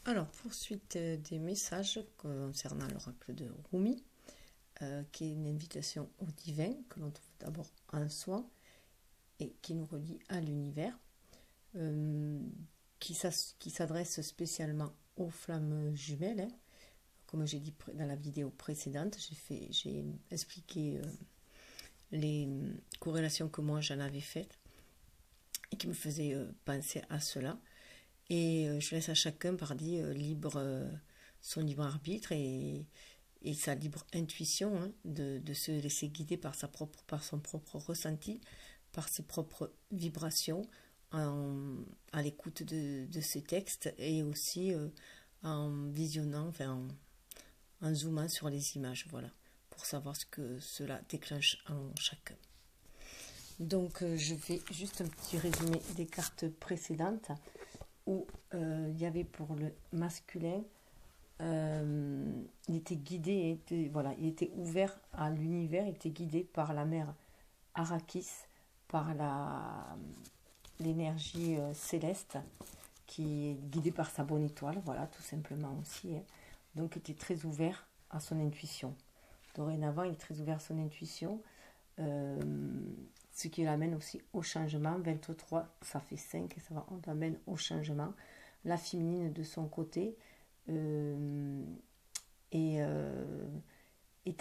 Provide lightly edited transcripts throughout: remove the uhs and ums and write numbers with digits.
Alors, poursuite des messages concernant l'oracle de Rumi, qui est une invitation au divin, que l'on trouve d'abord en soi, et qui nous relie à l'univers, qui s'adresse spécialement aux flammes jumelles. Hein. Comme j'ai dit dans la vidéo précédente, j'ai expliqué les corrélations que moi j'en avais faites, et qui me faisaient penser à cela. Et je laisse à chacun, pardi, son libre arbitre et sa libre intuition, hein, de se laisser guider par son propre ressenti, par ses propres vibrations, à l'écoute de ces textes et aussi en visionnant, enfin en zoomant sur les images, voilà, pour savoir ce que cela déclenche en chacun. Donc je fais juste un petit résumé des cartes précédentes, où il y avait pour le masculin, il était guidé, il était ouvert à l'univers, il était guidé par la mère Arrakis, par l'énergie céleste, qui est guidée par sa bonne étoile, voilà, tout simplement aussi. Hein. Donc il était très ouvert à son intuition. Dorénavant, il est très ouvert à son intuition, ce qui l'amène aussi au changement. 23, ça fait 5, et on l'amène au changement. La féminine, de son côté, est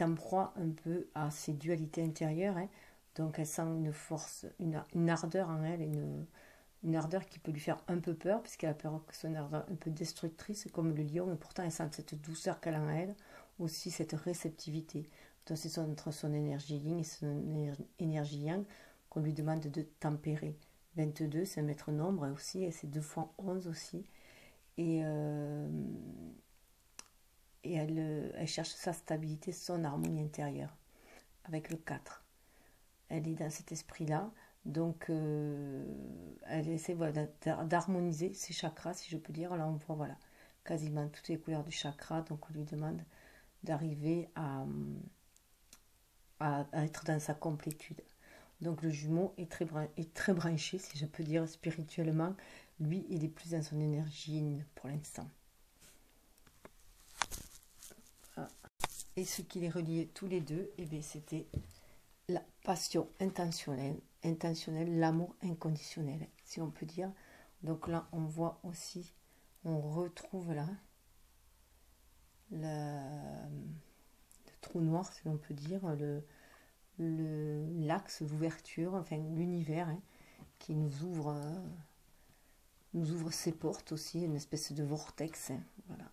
en proie un peu à ses dualités intérieures. Hein. Donc elle sent une force, une ardeur en elle, une ardeur qui peut lui faire un peu peur, puisqu'elle a peur que son ardeur un peu destructrice, comme le lion, et pourtant elle sent cette douceur qu'elle a en elle, aussi cette réceptivité. Donc c'est entre son énergie yin et son énergie yang qu'on lui demande de tempérer. 22, c'est un maître nombre aussi, et c'est 2 fois 11 aussi. Et elle cherche sa stabilité, son harmonie intérieure, avec le 4. Elle est dans cet esprit-là, donc elle essaie d'harmoniser ses chakras, si je peux dire. Là, on voit quasiment toutes les couleurs du chakra, donc on lui demande d'arriver à être dans sa complétude. Donc le jumeau est très branché, si je peux dire, spirituellement. Lui, il est plus dans son énergie pour l'instant. Et ce qui les reliait tous les deux, c'était la passion intentionnelle, l'amour inconditionnel, si on peut dire. Donc là, on voit aussi, on retrouve là le trou noir, si on peut dire, l'axe d'ouverture, enfin l'univers, hein, qui nous ouvre ses portes aussi, une espèce de vortex, hein, voilà,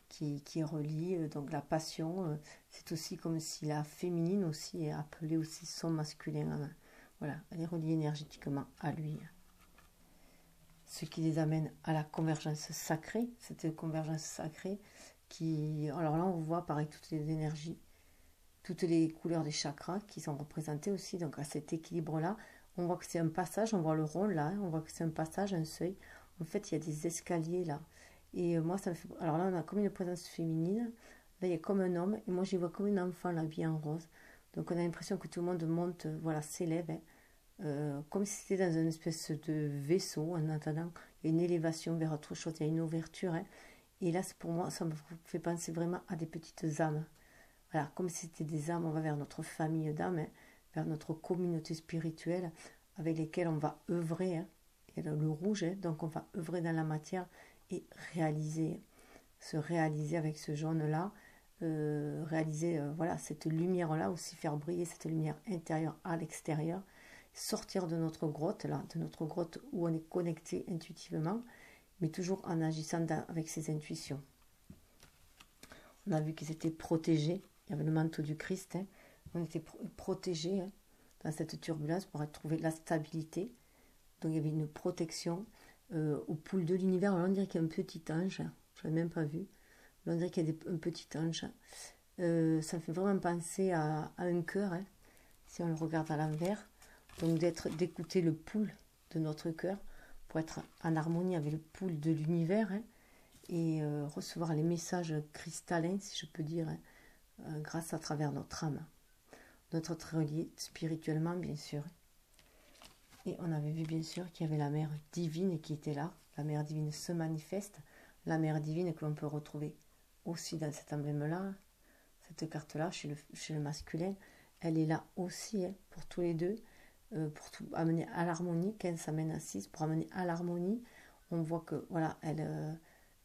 qui relie donc la passion. C'est aussi comme si la féminine aussi est appelée aussi son masculin. Hein, voilà, elle est reliée énergétiquement à lui. Ce qui les amène à la convergence sacrée, cette convergence sacrée qui, alors là on voit pareil toutes les énergies, toutes les couleurs des chakras qui sont représentées aussi, donc à cet équilibre-là. On voit que c'est un passage, on voit le rond là, on voit que c'est un passage, un seuil. En fait, il y a des escaliers là. Et moi, ça me fait... Alors là, on a comme une présence féminine. Là, il y a comme un homme. Et moi, j'y vois comme une enfant, là, habillée en rose. Donc, on a l'impression que tout le monde monte, s'élève. Hein. Comme si c'était dans une espèce de vaisseau. En attendant, il y a une élévation vers autre chose. Il y a une ouverture. Hein. Et là, pour moi, ça me fait penser vraiment à des petites âmes. Voilà, comme si c'était des âmes, on va vers notre famille d'âmes, hein, vers notre communauté spirituelle avec lesquelles on va œuvrer. Hein. Et le rouge, hein, donc on va œuvrer dans la matière et se réaliser avec ce jaune-là, réaliser cette lumière-là, aussi faire briller cette lumière intérieure à l'extérieur, sortir de notre grotte, là, de notre grotte où on est connecté intuitivement, mais toujours en agissant avec ses intuitions. On a vu qu'ils étaient protégés. Il y avait le manteau du Christ. Hein. On était protégés, hein, dans cette turbulence pour trouver la stabilité. Donc il y avait une protection au pôle de l'univers. On dirait qu'il y a un petit ange. Je ne l'ai même pas vu. On dirait qu'il y a un petit ange. Ça me fait vraiment penser à un cœur, hein, si on le regarde à l'envers. Donc d'écouter le pôle de notre cœur pour être en harmonie avec le pôle de l'univers. Hein, et recevoir les messages cristallins, si je peux dire, hein, grâce à travers notre âme. Notre être relié spirituellement, bien sûr. Et on avait vu, bien sûr, qu'il y avait la mère divine qui était là. La mère divine se manifeste la mère divine que l'on peut retrouver aussi dans cet emblème-là, cette carte-là, chez le masculin, elle est là aussi, hein, pour tous les deux, pour tout amener à l'harmonie. 15 s'amène à 6, pour amener à l'harmonie. On voit que, voilà,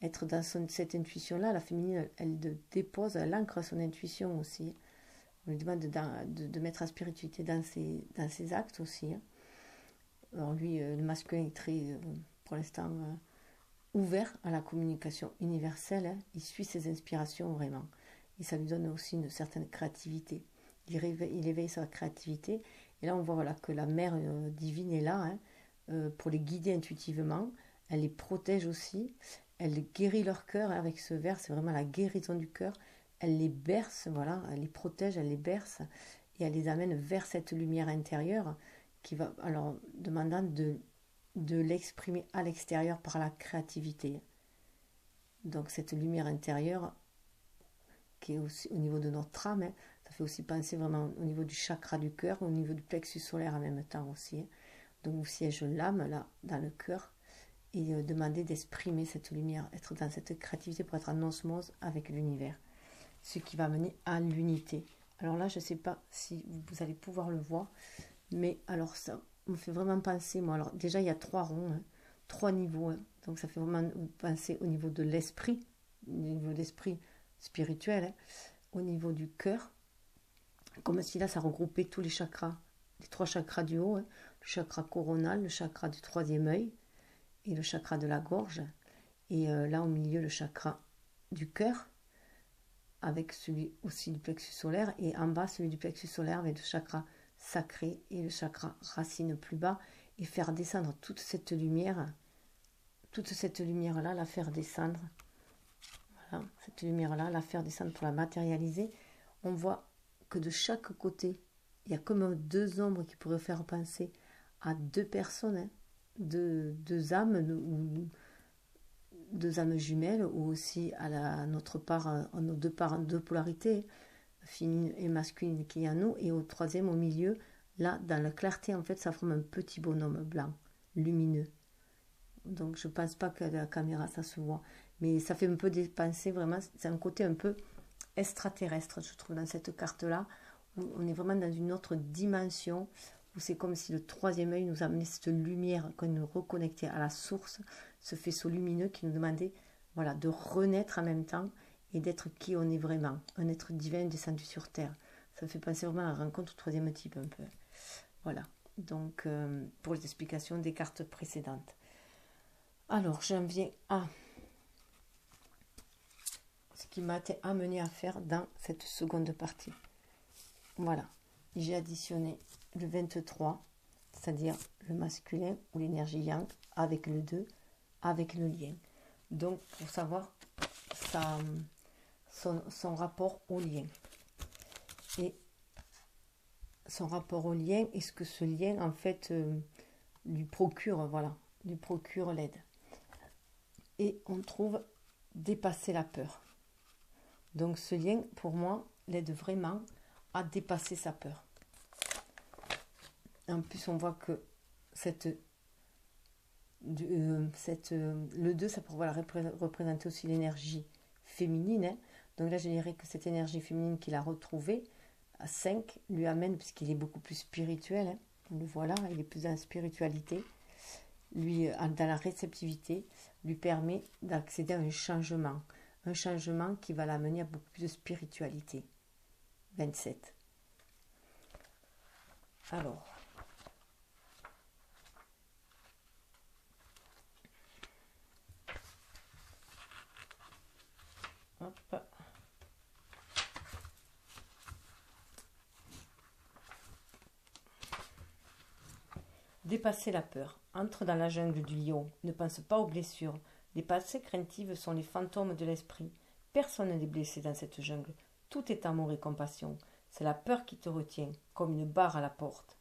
être dans cette intuition-là, la féminine, elle dépose, elle ancre son intuition aussi. On lui demande de mettre la spiritualité dans ses actes aussi, hein. Alors lui, le masculin est très, pour l'instant, ouvert à la communication universelle, hein. Il suit ses inspirations vraiment. Et ça lui donne aussi une certaine créativité. Il éveille sa créativité. Et là, on voit, voilà, que la mère divine est là, hein, pour les guider intuitivement. Elle les protège aussi. Elle guérit leur cœur, hein, avec ce verre. C'est vraiment la guérison du cœur. Elle les berce, voilà. Elle les protège, elle les berce. Et elle les amène vers cette lumière intérieure qui va, alors, demandant de l'exprimer à l'extérieur par la créativité. Donc cette lumière intérieure qui est aussi au niveau de notre âme, hein, ça fait aussi penser vraiment au niveau du chakra du cœur, au niveau du plexus solaire en même temps aussi, hein. Donc vous siège l'âme là, dans le cœur, et demander d'exprimer cette lumière, être dans cette créativité pour être en osmose avec l'univers, ce qui va mener à l'unité. Alors là, je ne sais pas si vous allez pouvoir le voir, mais alors ça me fait vraiment penser, moi, alors déjà il y a 3 ronds, hein, 3 niveaux, hein, donc ça fait vraiment penser au niveau de l'esprit, au niveau de l'esprit spirituel, hein, au niveau du cœur, comme si là ça regroupait tous les chakras, les 3 chakras du haut, hein, le chakra coronal, le chakra du 3e œil et le chakra de la gorge, et là au milieu le chakra du cœur, avec celui aussi du plexus solaire, et en bas celui du plexus solaire avec le chakra sacré et le chakra racine plus bas, et faire descendre toute cette lumière là, la faire descendre, voilà, cette lumière là, la faire descendre pour la matérialiser. On voit que de chaque côté il y a comme 2 ombres qui pourraient faire penser à 2 personnes, hein, deux âmes, ou 2 âmes jumelles, ou aussi à notre part, à nos 2 parts, 2 polarités, féminine et masculine qui est en nous, et au 3e, au milieu, là, dans la clarté, en fait, ça forme un petit bonhomme blanc, lumineux. Donc, je ne pense pas qu'à la caméra, ça se voit. Mais ça fait un peu penser, vraiment, c'est un côté un peu extraterrestre, je trouve, dans cette carte-là, où on est vraiment dans une autre dimension, où c'est comme si le 3e œil nous amenait cette lumière, qu'on nous reconnectait à la source, ce faisceau lumineux qui nous demandait, voilà, de renaître en même temps, et d'être qui on est vraiment, un être divin descendu sur terre. Ça me fait penser vraiment à la rencontre au 3e type un peu. Voilà, donc pour les explications des cartes précédentes. Alors, j'en viens à ce qui m'a été amené à faire dans cette seconde partie. Voilà, j'ai additionné le 23, c'est-à-dire le masculin ou l'énergie yang, avec le 2, avec le lien. Donc, pour savoir son rapport au lien. Et son rapport au lien, et ce que ce lien, en fait, lui procure, voilà, lui procure l'aide. Et on trouve dépasser la peur. Donc, ce lien, pour moi, l'aide vraiment à dépasser sa peur. En plus, on voit que le 2, ça pourrait représenter aussi l'énergie féminine, hein. Donc là, je dirais que cette énergie féminine qu'il a retrouvée, à 5, lui amène, puisqu'il est beaucoup plus spirituel, hein, on le voit là, il est plus dans la spiritualité, lui, dans la réceptivité, lui permet d'accéder à un changement qui va l'amener à beaucoup plus de spiritualité. 27. Alors, hop. Dépasser la peur. Entre dans la jungle du lion. Ne pense pas aux blessures. Les pensées craintives sont les fantômes de l'esprit. Personne n'est blessé dans cette jungle. Tout est amour et compassion. C'est la peur qui te retient, comme une barre à la porte.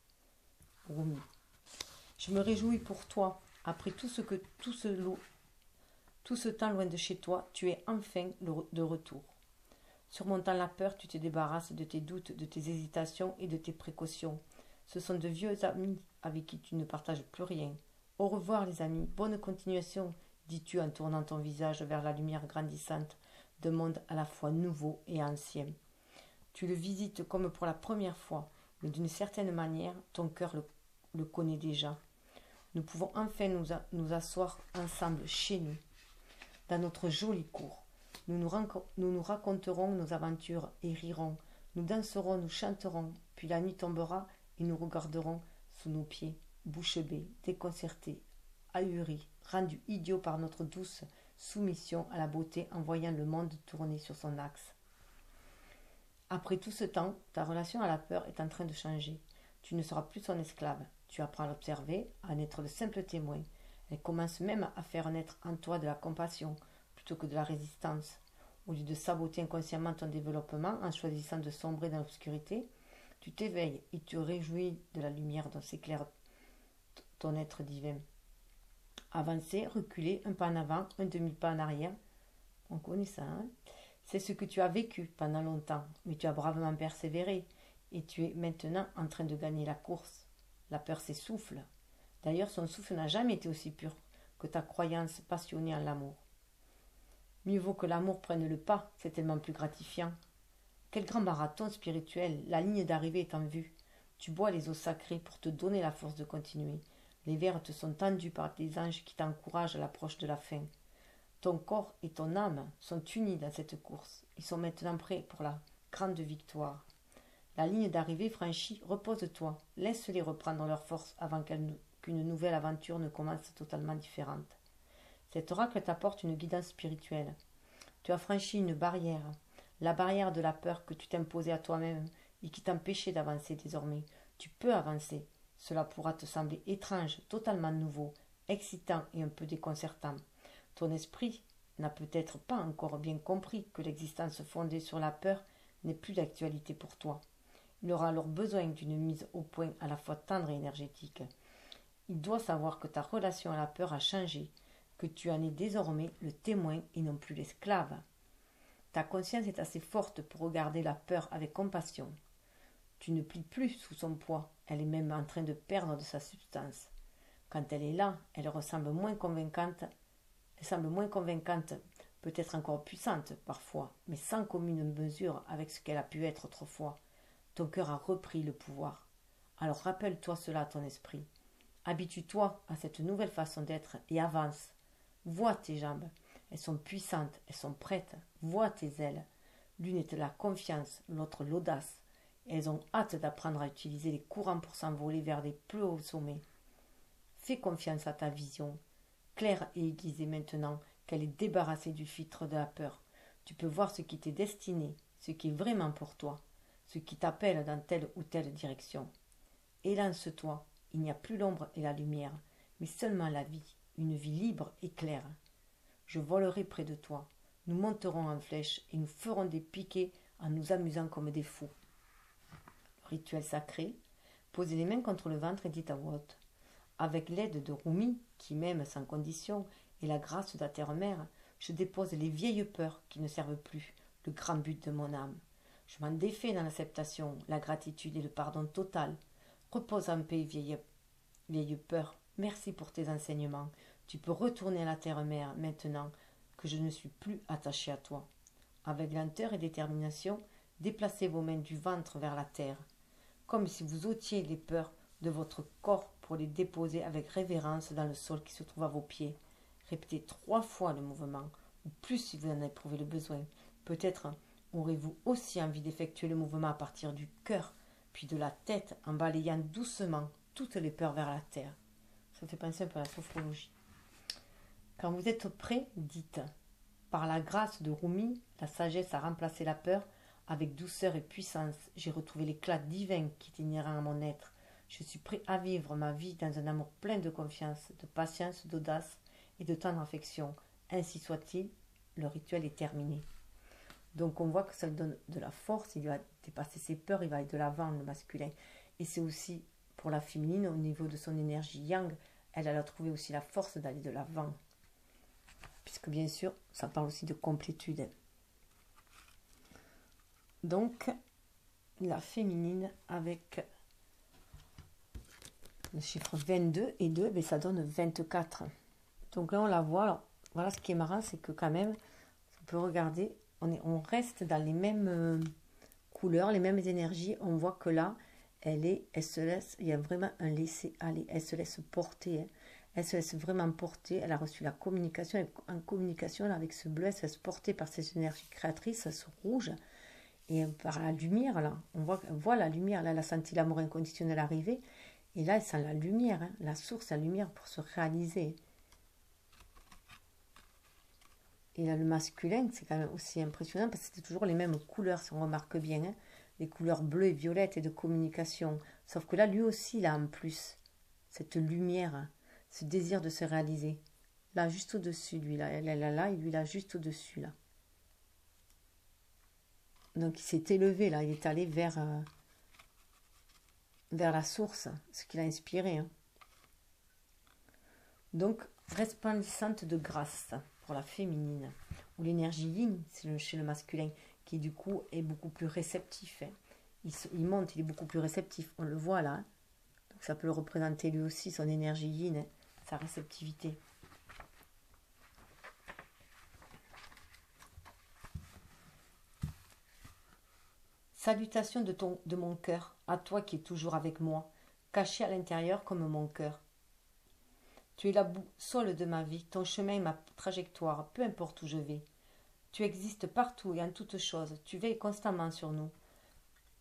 Rumi. Je me réjouis pour toi. Après tout ce temps loin de chez toi, tu es enfin de retour. Surmontant la peur, tu te débarrasses de tes doutes, de tes hésitations et de tes précautions. Ce sont de vieux amis avec qui tu ne partages plus rien. Au revoir les amis, bonne continuation, dis-tu en tournant ton visage vers la lumière grandissante d'un monde à la fois nouveau et ancien. Tu le visites comme pour la première fois, mais d'une certaine manière, ton cœur le connaît déjà. Nous pouvons enfin nous asseoir ensemble chez nous, dans notre jolie cour. Nous raconterons nos aventures et rirons. Nous danserons, nous chanterons, puis la nuit tombera et nous regarderons sous nos pieds, bouche bée, déconcertés, ahuris, rendus idiots par notre douce soumission à la beauté en voyant le monde tourner sur son axe. Après tout ce temps, ta relation à la peur est en train de changer. Tu ne seras plus son esclave. Tu apprends à l'observer, à en être le simple témoin. Elle commence même à faire naître en toi de la compassion plutôt que de la résistance. Au lieu de saboter inconsciemment ton développement en choisissant de sombrer dans l'obscurité, tu t'éveilles et tu réjouis de la lumière dont s'éclaire ton être divin. Avancer, reculer, un pas en avant, un demi-pas en arrière. On connaît ça, hein? C'est ce que tu as vécu pendant longtemps, mais tu as bravement persévéré et tu es maintenant en train de gagner la course. La peur s'essouffle. D'ailleurs, son souffle n'a jamais été aussi pur que ta croyance passionnée en l'amour. Mieux vaut que l'amour prenne le pas, c'est tellement plus gratifiant. Quel grand marathon spirituel, la ligne d'arrivée est en vue. Tu bois les eaux sacrées pour te donner la force de continuer. Les vers te sont tendus par des anges qui t'encouragent à l'approche de la fin. Ton corps et ton âme sont unis dans cette course. Ils sont maintenant prêts pour la grande victoire. La ligne d'arrivée franchie, repose-toi. Laisse-les reprendre leur force avant qu'une nouvelle aventure ne commence totalement différente. Cet oracle t'apporte une guidance spirituelle. Tu as franchi une barrière, la barrière de la peur que tu t'imposais à toi-même et qui t'empêchait d'avancer désormais. Tu peux avancer. Cela pourra te sembler étrange, totalement nouveau, excitant et un peu déconcertant. Ton esprit n'a peut-être pas encore bien compris que l'existence fondée sur la peur n'est plus d'actualité pour toi. Il aura alors besoin d'une mise au point à la fois tendre et énergétique. Il doit savoir que ta relation à la peur a changé, que tu en es désormais le témoin et non plus l'esclave. Ta conscience est assez forte pour regarder la peur avec compassion. Tu ne plies plus sous son poids, elle est même en train de perdre de sa substance. Quand elle est là, elle semble moins convaincante, peut-être encore puissante parfois, mais sans commune mesure avec ce qu'elle a pu être autrefois. Ton cœur a repris le pouvoir. Alors rappelle-toi cela à ton esprit. Habitue-toi à cette nouvelle façon d'être et avance. Vois tes jambes. Elles sont puissantes, elles sont prêtes. Vois tes ailes. L'une est la confiance, l'autre l'audace. Elles ont hâte d'apprendre à utiliser les courants pour s'envoler vers les plus hauts sommets. Fais confiance à ta vision, claire et aiguisée maintenant qu'elle est débarrassée du filtre de la peur. Tu peux voir ce qui t'est destiné, ce qui est vraiment pour toi, ce qui t'appelle dans telle ou telle direction. Élance-toi, il n'y a plus l'ombre et la lumière, mais seulement la vie, une vie libre et claire. Je volerai près de toi, nous monterons en flèche et nous ferons des piquets en nous amusant comme des fous. Rituel sacré, posez les mains contre le ventre et dites à voix haute. Avec l'aide de Rumi, qui m'aime sans condition, et la grâce de la terre-mère, je dépose les vieilles peurs qui ne servent plus, le grand but de mon âme. Je m'en défais dans l'acceptation, la gratitude et le pardon total. Repose en paix, vieille peur. Merci pour tes enseignements. Tu peux retourner à la terre-mère maintenant que je ne suis plus attaché à toi. Avec lenteur et détermination, déplacez vos mains du ventre vers la terre, comme si vous ôtiez les peurs de votre corps pour les déposer avec révérence dans le sol qui se trouve à vos pieds. Répétez 3 fois le mouvement, ou plus si vous en éprouvez le besoin. Peut-être aurez-vous aussi envie d'effectuer le mouvement à partir du cœur, puis de la tête, en balayant doucement toutes les peurs vers la terre. Ça fait penser un peu à la sophrologie. Quand vous êtes prêt, dites « Par la grâce de Rumi, la sagesse a remplacé la peur. Avec douceur et puissance, j'ai retrouvé l'éclat divin qui est inhérent à mon être. Je suis prêt à vivre ma vie dans un amour plein de confiance, de patience, d'audace et de tendre affection. Ainsi soit-il, le rituel est terminé. » Donc on voit que ça lui donne de la force, il va dépasser ses peurs, il va aller de l'avant, le masculin. Et c'est aussi pour la féminine, au niveau de son énergie yang, elle a trouvé aussi la force d'aller de l'avant. Puisque bien sûr, ça parle aussi de complétude. Donc, la féminine avec le chiffre 22 et 2, ben ça donne 24. Donc là, on la voit. Alors, Voilà, ce qui est marrant, c'est que quand même, on peut regarder, on reste dans les mêmes couleurs, les mêmes énergies. On voit que là, elle se laisse, il y a vraiment un laisser-aller. Elle se laisse porter, hein. Elle se laisse vraiment porter. Elle a reçu la communication. En communication, là, avec ce bleu, elle se laisse porter par ces énergies créatrices, ce rouge. Et par la lumière, là, on voit la lumière. Là, elle a senti l'amour inconditionnel arriver. Et là, elle sent la lumière, hein, la source, la lumière pour se réaliser. Et là, le masculin, c'est quand même aussi impressionnant parce que c'est toujours les mêmes couleurs, si on remarque bien, hein, les couleurs bleues et violettes et de communication. Sauf que là, lui aussi, il a en plus cette lumière, hein, ce désir de se réaliser. Là, juste au-dessus, lui, là, elle est là, et lui, là, juste au-dessus, là. Donc, il s'est élevé, là, il est allé vers la source, ce qui l'a inspiré, hein. Donc, resplendissante de grâce pour la féminine. Ou l'énergie yin, c'est chez le masculin, qui du coup est beaucoup plus réceptif, hein. Il monte, il est beaucoup plus réceptif. On le voit là, hein. Donc ça peut le représenter lui aussi, son énergie yin, hein, sa réceptivité. Salutations de mon cœur, à toi qui es toujours avec moi, caché à l'intérieur comme mon cœur. Tu es la boussole de ma vie, ton chemin est ma trajectoire, peu importe où je vais. Tu existes partout et en toutes choses, tu veilles constamment sur nous.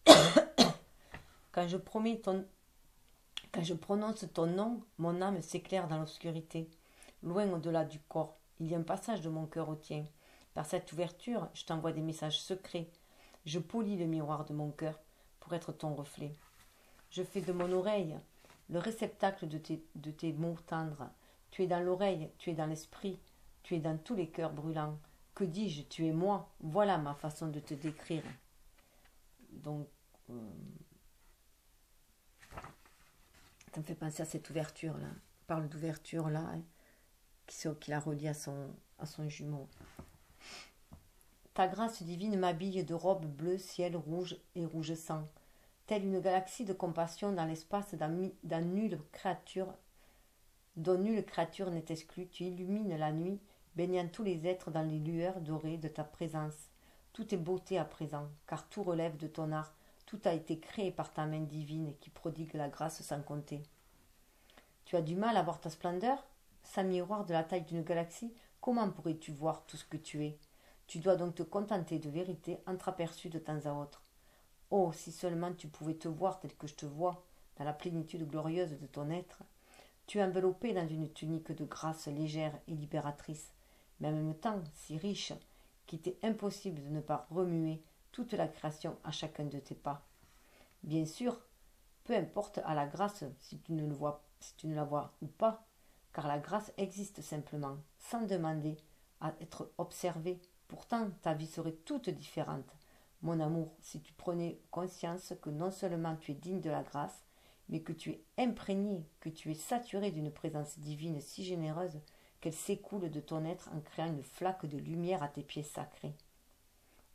Quand je, Quand je prononce ton nom, mon âme s'éclaire dans l'obscurité. Loin au-delà du corps, il y a un passage de mon cœur au tien. Par cette ouverture, je t'envoie des messages secrets. Je polis le miroir de mon cœur pour être ton reflet. Je fais de mon oreille le réceptacle de tes mots tendres. Tu es dans l'oreille, tu es dans l'esprit, tu es dans tous les cœurs brûlants. Que dis-je, tu es moi, voilà ma façon de te décrire. Donc, ça me fait penser à cette ouverture-là. Il parle d'ouverture-là, hein, qui la relie à son jumeau. Ta grâce divine m'habille de robes bleues, ciel rouge et rouge sang. Telle une galaxie de compassion dans l'espace dont nulle créature n'est exclue, tu illumines la nuit, baignant tous les êtres dans les lueurs dorées de ta présence. Tout est beauté à présent, car tout relève de ton art, tout a été créé par ta main divine qui prodigue la grâce sans compter. Tu as du mal à voir ta splendeur? Sans miroir de la taille d'une galaxie, comment pourrais-tu voir tout ce que tu es? Tu dois donc te contenter de vérités entreaperçues de temps à autre. Oh, si seulement tu pouvais te voir tel que je te vois, dans la plénitude glorieuse de ton être. Tu es enveloppé dans une tunique de grâce légère et libératrice, mais en même temps si riche qu'il t'est impossible de ne pas remuer toute la création à chacun de tes pas. Bien sûr, peu importe à la grâce si tu ne la vois ou pas, car la grâce existe simplement, sans demander à être observée. Pourtant, ta vie serait toute différente. Mon amour, si tu prenais conscience que non seulement tu es digne de la grâce, mais que tu es imprégné, que tu es saturé d'une présence divine si généreuse qu'elle s'écoule de ton être en créant une flaque de lumière à tes pieds sacrés.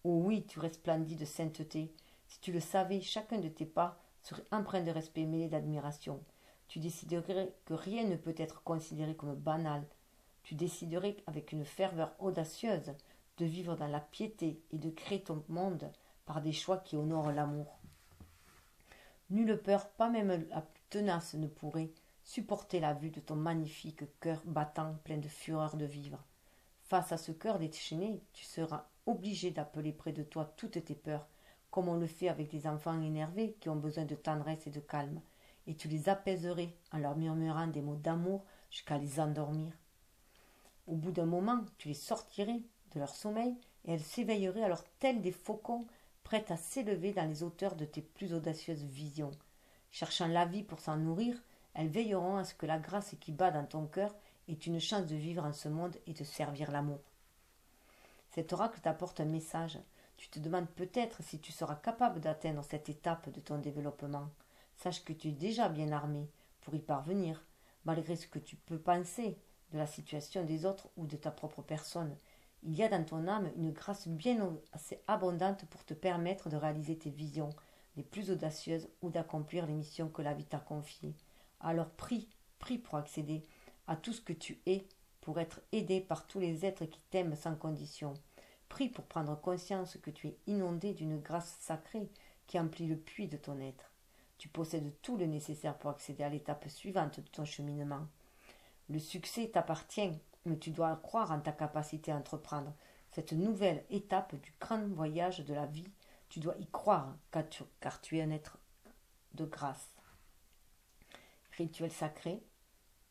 Oh oui, tu resplendis de sainteté. Si tu le savais, chacun de tes pas serait empreint de respect mêlé d'admiration. Tu déciderais que rien ne peut être considéré comme banal. Tu déciderais avec une ferveur audacieuse de vivre dans la piété et de créer ton monde par des choix qui honorent l'amour. Nulle peur, pas même la plus tenace, ne pourrait supporter la vue de ton magnifique cœur battant plein de fureur de vivre. Face à ce cœur déchaîné, tu seras obligé d'appeler près de toi toutes tes peurs, comme on le fait avec des enfants énervés qui ont besoin de tendresse et de calme, et tu les apaiserais en leur murmurant des mots d'amour jusqu'à les endormir. Au bout d'un moment, tu les sortirais de leur sommeil et elles s'éveilleraient alors telles des faucons prêtes à s'élever dans les hauteurs de tes plus audacieuses visions. Cherchant la vie pour s'en nourrir, elles veilleront à ce que la grâce qui bat dans ton cœur ait une chance de vivre en ce monde et de servir l'amour. Cet oracle t'apporte un message. Tu te demandes peut-être si tu seras capable d'atteindre cette étape de ton développement. Sache que tu es déjà bien armé pour y parvenir, malgré ce que tu peux penser de la situation des autres ou de ta propre personne. Il y a dans ton âme une grâce bien assez abondante pour te permettre de réaliser tes visions les plus audacieuses ou d'accomplir les missions que la vie t'a confiées. Alors prie pour accéder à tout ce que tu es pour être aidé par tous les êtres qui t'aiment sans condition. Prie pour prendre conscience que tu es inondé d'une grâce sacrée qui emplit le puits de ton être. Tu possèdes tout le nécessaire pour accéder à l'étape suivante de ton cheminement. Le succès t'appartient, mais tu dois croire en ta capacité à entreprendre cette nouvelle étape du grand voyage de la vie. Tu dois y croire, car tu es un être de grâce. Rituel sacré.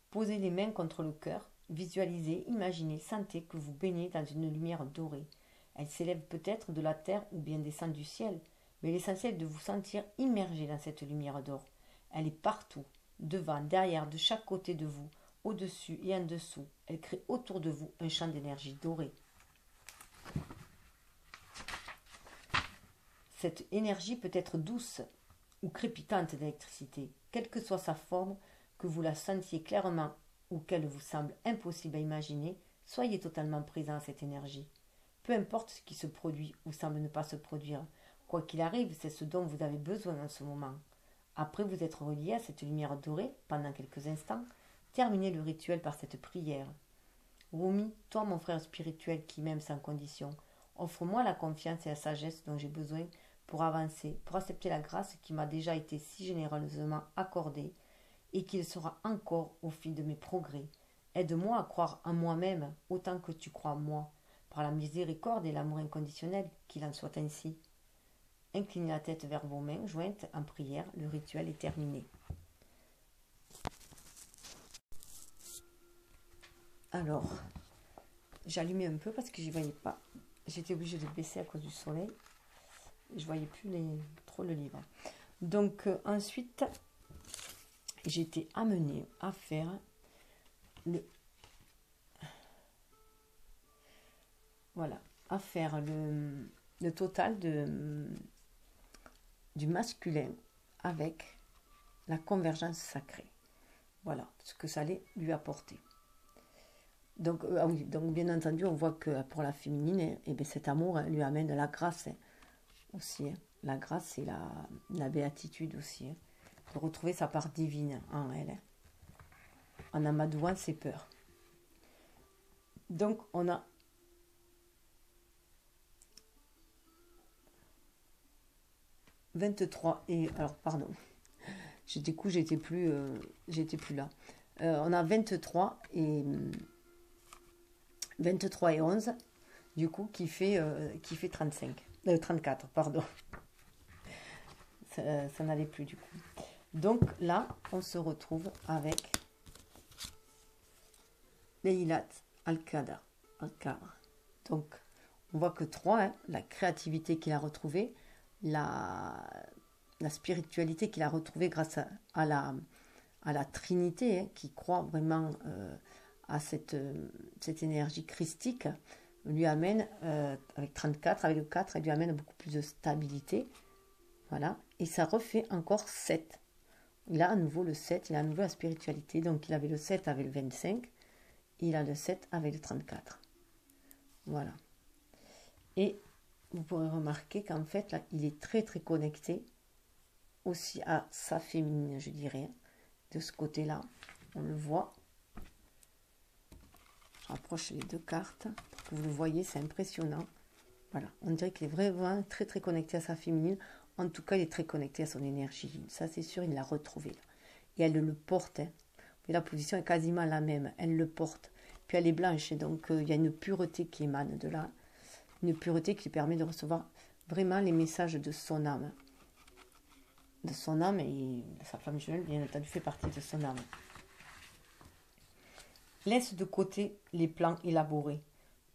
Posez les mains contre le cœur. Visualisez, imaginez, sentez que vous baignez dans une lumière dorée. Elle s'élève peut-être de la terre ou bien descend du ciel, mais l'essentiel est de vous sentir immergé dans cette lumière d'or. Elle est partout, devant, derrière, de chaque côté de vous, au-dessus et en dessous. Elle crée autour de vous un champ d'énergie dorée. Cette énergie peut être douce ou crépitante d'électricité, quelle que soit sa forme, que vous la sentiez clairement ou qu'elle vous semble impossible à imaginer, soyez totalement présent à cette énergie. Peu importe ce qui se produit ou semble ne pas se produire, quoi qu'il arrive, c'est ce dont vous avez besoin en ce moment. Après vous être relié à cette lumière dorée pendant quelques instants, terminez le rituel par cette prière. Rumi, toi mon frère spirituel qui m'aime sans condition, offre-moi la confiance et la sagesse dont j'ai besoin pour avancer, pour accepter la grâce qui m'a déjà été si généreusement accordée et qu'il sera encore au fil de mes progrès. Aide-moi à croire en moi-même autant que tu crois en moi, par la miséricorde et l'amour inconditionnel, qu'il en soit ainsi. Inclinez la tête vers vos mains jointes en prière, le rituel est terminé. Alors, j'allumais un peu parce que j'y voyais pas. J'étais obligée de baisser à cause du soleil. Je voyais plus trop le livre. Donc ensuite, j'ai été amenée à faire le total du masculin avec la convergence sacrée. Voilà ce que ça allait lui apporter. Donc, donc bien entendu, on voit que pour la féminine, cet amour lui amène la grâce aussi. La grâce et la béatitude aussi. De retrouver sa part divine en elle. En amadouant ses peurs. Donc, on a « 23 » et... Alors, pardon. J'étais plus là. On a 23 et 11, du coup, qui fait 34, pardon. Ça n'allait plus, du coup. Donc, là, on se retrouve avec Leilat Al-Qadr. Donc, on voit que 3, la créativité qu'il a retrouvée, la spiritualité qu'il a retrouvée grâce à la Trinité, qui croit vraiment à cette énergie christique, lui amène, avec 34, avec le 4, elle lui amène beaucoup plus de stabilité. Voilà. Et ça refait encore 7. Il a à nouveau le 7, il a à nouveau la spiritualité. Donc il avait le 7 avec le 25, il a le 7 avec le 34. Voilà. Et vous pourrez remarquer qu'en fait, là, il est très très connecté aussi à sa féminine, je dirais. De ce côté-là, on le voit. Je rapproche les deux cartes pour que vous le voyez, c'est impressionnant. Voilà, on dirait qu'il est vraiment très très connecté à sa féminine. En tout cas, il est très connecté à son énergie. Ça, c'est sûr, il l'a retrouvé. Et elle le porte. Et la position est quasiment la même. Elle le porte. Puis elle est blanche. Et donc, il y a une pureté qui émane de là. Une pureté qui permet de recevoir vraiment les messages de son âme. De son âme, et sa flamme jumelle, bien entendu, fait partie de son âme. Laisse de côté les plans élaborés.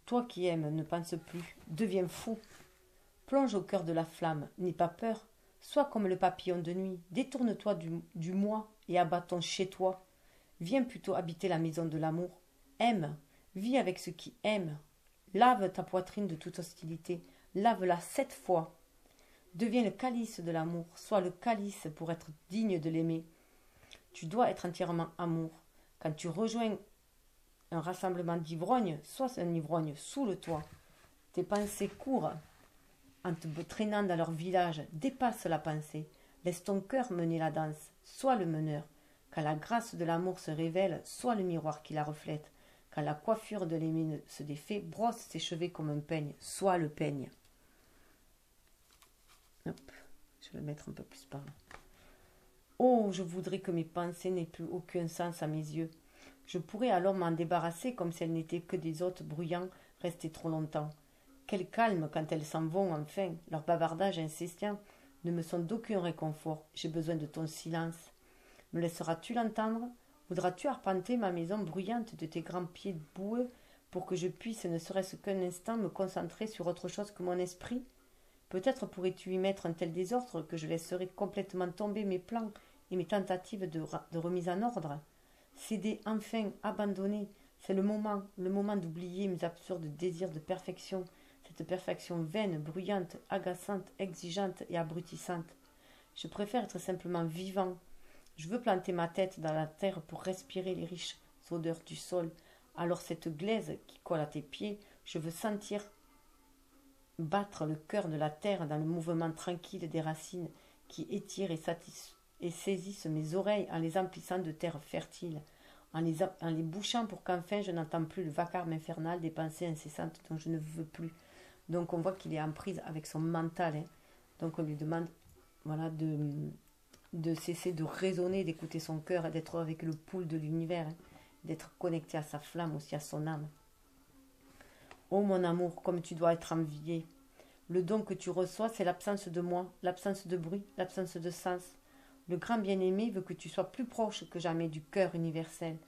Toi qui aimes, ne pense plus. Deviens fou. Plonge au cœur de la flamme. N'aie pas peur. Sois comme le papillon de nuit. Détourne-toi du moi et abat-ton chez toi. Viens plutôt habiter la maison de l'amour. Aime. Vis avec ceux qui aiment. Lave ta poitrine de toute hostilité. Lave-la 7 fois. Deviens le calice de l'amour. Sois le calice pour être digne de l'aimer. Tu dois être entièrement amour. Quand tu rejoins un rassemblement d'ivrognes, sois un ivrogne, saoule-toi. Tes pensées courent en te traînant dans leur village. Dépasse la pensée. Laisse ton cœur mener la danse. Sois le meneur. Quand la grâce de l'amour se révèle, sois le miroir qui la reflète. Quand la coiffure de l'aimé se défait, brosse ses cheveux comme un peigne. Sois le peigne. Hop, je vais le mettre un peu plus par là. Oh, je voudrais que mes pensées n'aient plus aucun sens à mes yeux. Je pourrais alors m'en débarrasser comme si elles n'étaient que des hôtes bruyants restés trop longtemps. Quel calme quand elles s'en vont enfin. Leurs bavardages incessants ne me sont d'aucun réconfort. J'ai besoin de ton silence. Me laisseras-tu l'entendre? Voudras-tu arpenter ma maison bruyante de tes grands pieds boueux pour que je puisse, ne serait-ce qu'un instant, me concentrer sur autre chose que mon esprit? Peut-être pourrais-tu y mettre un tel désordre que je laisserais complètement tomber mes plans et mes tentatives de remise en ordre. Céder enfin, abandonner, c'est le moment d'oublier mes absurdes désirs de perfection, cette perfection vaine, bruyante, agaçante, exigeante et abrutissante. Je préfère être simplement vivant. Je veux planter ma tête dans la terre pour respirer les riches odeurs du sol. Alors cette glaise qui colle à tes pieds, je veux sentir battre le cœur de la terre dans le mouvement tranquille des racines qui étirent et saisissent mes oreilles en les emplissant de terre fertile, en les bouchant pour qu'enfin je n'entends plus le vacarme infernal des pensées incessantes dont je ne veux plus. Donc on voit qu'il est en prise avec son mental. Donc on lui demande voilà, de cesser de raisonner, d'écouter son cœur et d'être avec le pouls de l'univers, d'être connecté à sa flamme, aussi à son âme. Oh mon amour, comme tu dois être envié. Le don que tu reçois, c'est l'absence de moi, l'absence de bruit, l'absence de sens. Le grand bien-aimé veut que tu sois plus proche que jamais du cœur universel.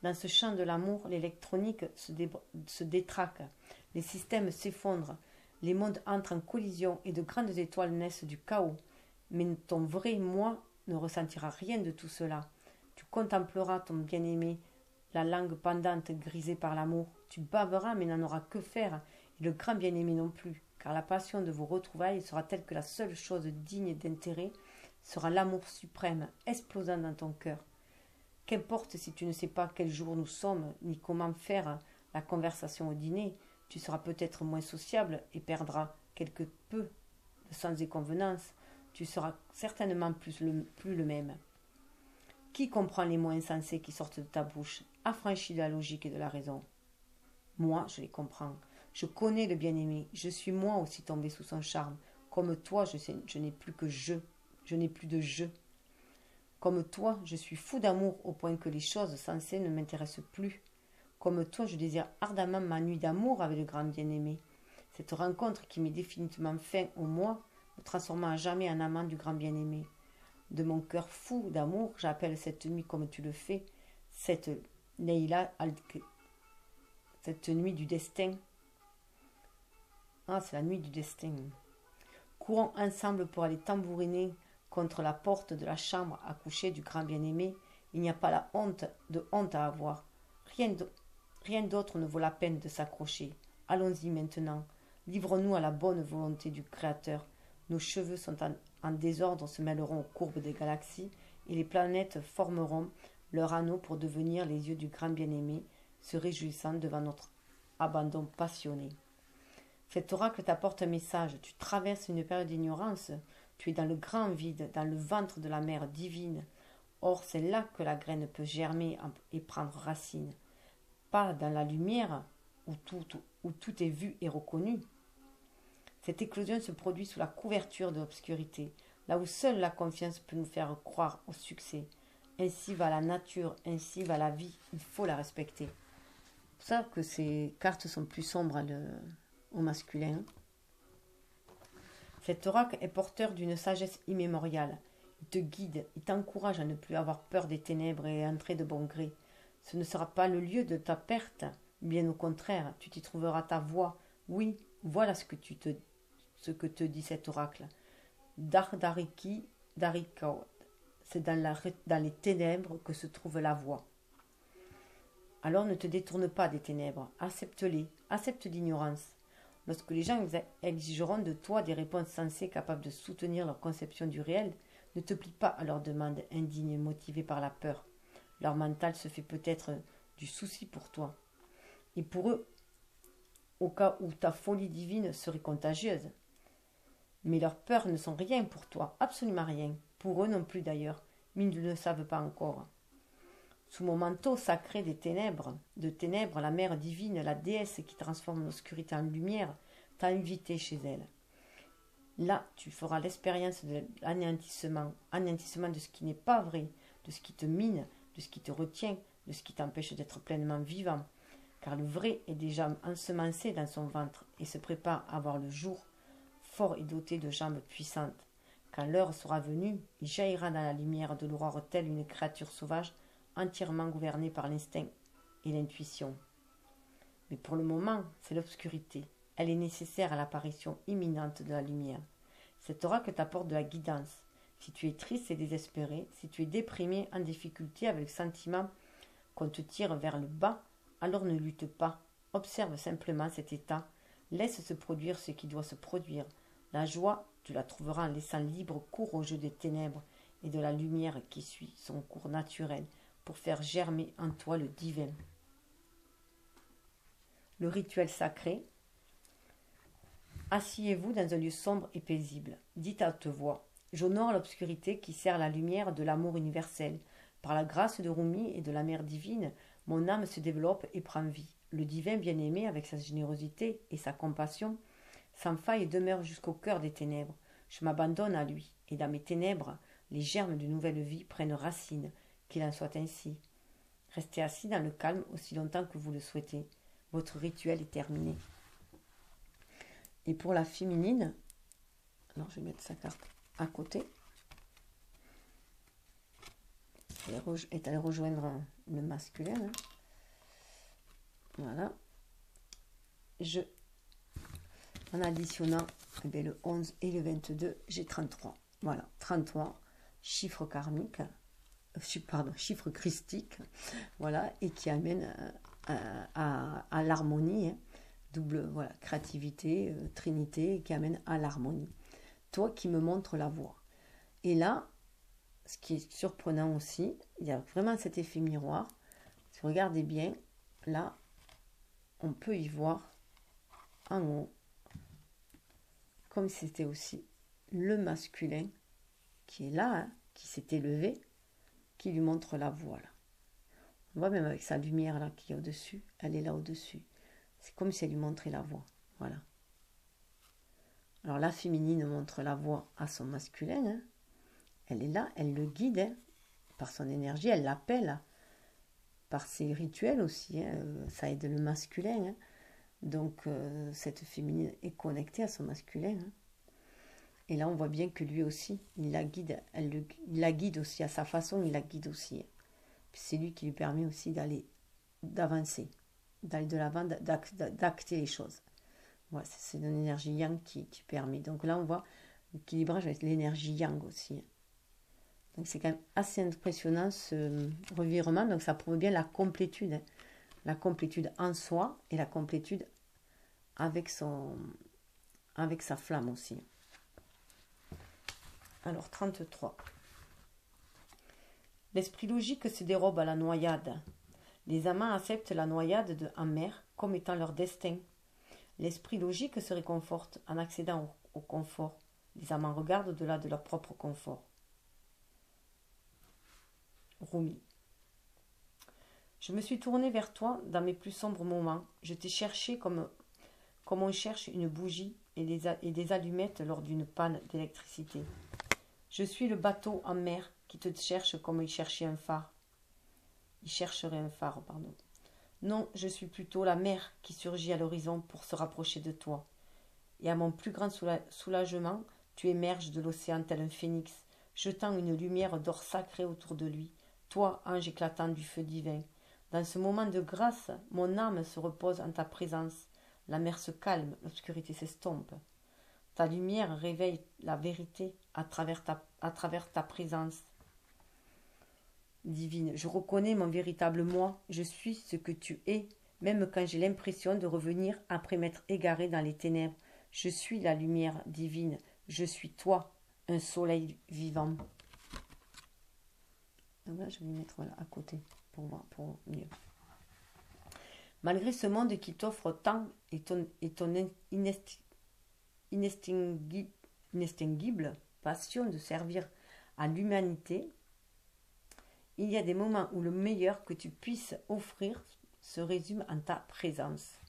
Dans ce champ de l'amour, l'électronique se détraque, les systèmes s'effondrent, les mondes entrent en collision et de grandes étoiles naissent du chaos. Mais ton vrai moi ne ressentira rien de tout cela. Tu contempleras ton bien-aimé, la langue pendante grisée par l'amour. Tu baveras mais n'en auras que faire, et le grand bien-aimé non plus, car la passion de vos retrouvailles sera telle que la seule chose digne d'intérêt sera l'amour suprême, explosant dans ton cœur. Qu'importe si tu ne sais pas quel jour nous sommes, ni comment faire la conversation au dîner, tu seras peut-être moins sociable et perdras quelque peu de sens et convenance. Tu seras certainement plus le même. Qui comprend les mots insensés qui sortent de ta bouche, affranchi de la logique et de la raison? Moi, je les comprends. Je connais le bien-aimé. Je suis moi aussi tombé sous son charme. Comme toi, je n'ai plus que je. Je n'ai plus de je. Comme toi, je suis fou d'amour au point que les choses sensées ne m'intéressent plus. Comme toi, je désire ardemment ma nuit d'amour avec le grand bien-aimé. Cette rencontre qui met définitivement fin au moi, me transformant à jamais en amant du grand bien-aimé. De mon cœur fou d'amour, j'appelle cette nuit comme tu le fais, cette Leila cette nuit du destin. Ah, c'est la nuit du destin. Courons ensemble pour aller tambouriner contre la porte de la chambre à coucher du grand bien-aimé. Il n'y a pas de honte à avoir. Rien d'autre ne vaut la peine de s'accrocher. Allons-y maintenant. Livrons-nous à la bonne volonté du Créateur. Nos cheveux sont en désordre, se mêleront aux courbes des galaxies, et les planètes formeront leur anneau pour devenir les yeux du grand bien-aimé, se réjouissant devant notre abandon passionné. Cet oracle t'apporte un message. Tu traverses une période d'ignorance. Tu es dans le grand vide, dans le ventre de la mer divine. Or, c'est là que la graine peut germer et prendre racine. Pas dans la lumière où tout est vu et reconnu. Cette éclosion se produit sous la couverture de l'obscurité, là où seule la confiance peut nous faire croire au succès. Ainsi va la nature, ainsi va la vie. Il faut la respecter. C'est pour ça que ces cartes sont plus sombres au masculin. Cet oracle est porteur d'une sagesse immémoriale. Il te guide, il t'encourage à ne plus avoir peur des ténèbres et à entrer de bon gré. Ce ne sera pas le lieu de ta perte, bien au contraire, tu t'y trouveras ta voie. Oui, voilà ce que te dit cet oracle. Dardariki, Darikaot. C'est dans les ténèbres que se trouve la voie. Alors ne te détourne pas des ténèbres, accepte-les, accepte l'ignorance. Lorsque les gens exigeront de toi des réponses sensées capables de soutenir leur conception du réel, ne te plie pas à leurs demandes indignes motivées par la peur. Leur mental se fait peut-être du souci pour toi. Et pour eux, au cas où ta folie divine serait contagieuse. Mais leurs peurs ne sont rien pour toi, absolument rien. Pour eux non plus d'ailleurs, mais ils ne le savent pas encore. Sous mon manteau sacré de ténèbres, la mère divine, la déesse qui transforme l'obscurité en lumière, t'a invité chez elle. Là, tu feras l'expérience de l'anéantissement, anéantissement de ce qui n'est pas vrai, de ce qui te mine, de ce qui te retient, de ce qui t'empêche d'être pleinement vivant. Car le vrai est déjà ensemencé dans son ventre et se prépare à voir le jour, fort et doté de jambes puissantes. Quand l'heure sera venue, il jaillira dans la lumière de l'aurore telle une créature sauvage entièrement gouvernée par l'instinct et l'intuition. Mais pour le moment, c'est l'obscurité. Elle est nécessaire à l'apparition imminente de la lumière. Cette oracle t'apporte de la guidance. Si tu es triste et désespéré, si tu es déprimé, en difficulté avec le sentiment qu'on te tire vers le bas, alors ne lutte pas. Observe simplement cet état. Laisse se produire ce qui doit se produire. La joie, tu la trouveras en laissant libre cours au jeu des ténèbres et de la lumière qui suit son cours naturel pour faire germer en toi le divin. Le rituel sacré. Asseyez-vous dans un lieu sombre et paisible. Dites à haute voix. J'honore l'obscurité qui sert la lumière de l'amour universel. Par la grâce de Rumi et de la Mère divine, mon âme se développe et prend vie. Le divin bien-aimé, avec sa générosité et sa compassion, sans faille demeure jusqu'au cœur des ténèbres. Je m'abandonne à lui, et dans mes ténèbres, les germes d'une nouvelle vie prennent racine. Qu'il en soit ainsi. Restez assis dans le calme aussi longtemps que vous le souhaitez. Votre rituel est terminé. Et pour la féminine, alors je vais mettre sa carte à côté. Elle est allée rejoindre le masculin. Hein. Voilà. En additionnant le 11 et le 22, j'ai 33. Voilà, 33, chiffre karmique, chiffre christique, voilà, et qui amène à l'harmonie. Hein. Double, voilà, créativité, trinité, qui amène à l'harmonie. Toi qui me montres la voie. Et là, ce qui est surprenant aussi, il y a vraiment cet effet miroir. Si vous regardez bien, là, on peut y voir en haut, comme c'était aussi le masculin qui est là, hein, qui s'est élevé, qui lui montre la voie. Là. On voit même avec sa lumière là qui est au-dessus, elle est là au-dessus. C'est comme si elle lui montrait la voie. Voilà. Alors la féminine montre la voie à son masculin. Hein. Elle est là, elle le guide hein, par son énergie, elle l'appelle par ses rituels aussi. Hein. Ça aide le masculin. Hein. Donc cette féminine est connectée à son masculin. Hein. Et là on voit bien que lui aussi, il la guide. Il la guide aussi à sa façon, il la guide aussi. Hein. Puis c'est lui qui lui permet aussi d'avancer, d'aller de l'avant, d'acter les choses. Voilà, c'est une énergie yang qui permet. Donc là, on voit l'équilibrage avec l'énergie yang aussi. Donc c'est quand même assez impressionnant ce revirement. Donc ça prouve bien la complétude. Hein. La complétude en soi et la complétude avec sa flamme aussi. Alors 33. L'esprit logique se dérobe à la noyade. Les amants acceptent la noyade en mer comme étant leur destin. L'esprit logique se réconforte en accédant au confort. Les amants regardent au-delà de leur propre confort. Rumi. Je me suis tournée vers toi dans mes plus sombres moments. Je t'ai cherché comme on cherche une bougie et des allumettes lors d'une panne d'électricité. Je suis le bateau en mer qui te cherche comme il cherchait un phare. Il chercherait un phare, pardon. Non, je suis plutôt la mer qui surgit à l'horizon pour se rapprocher de toi. Et à mon plus grand soulagement, tu émerges de l'océan tel un phénix, jetant une lumière d'or sacré autour de lui, toi, ange éclatant du feu divin. Dans ce moment de grâce, mon âme se repose en ta présence. La mer se calme, l'obscurité s'estompe. Ta lumière réveille la vérité à travers ta présence divine. Je reconnais mon véritable moi. Je suis ce que tu es, même quand j'ai l'impression de revenir après m'être égaré dans les ténèbres. Je suis la lumière divine. Je suis toi, un soleil vivant. Donc là, je vais me mettre voilà, à côté pour voir pour mieux. Malgré ce monde qui t'offre tant et ton inextinguible passion de servir à l'humanité il y a des moments où le meilleur que tu puisses offrir se résume en ta présence.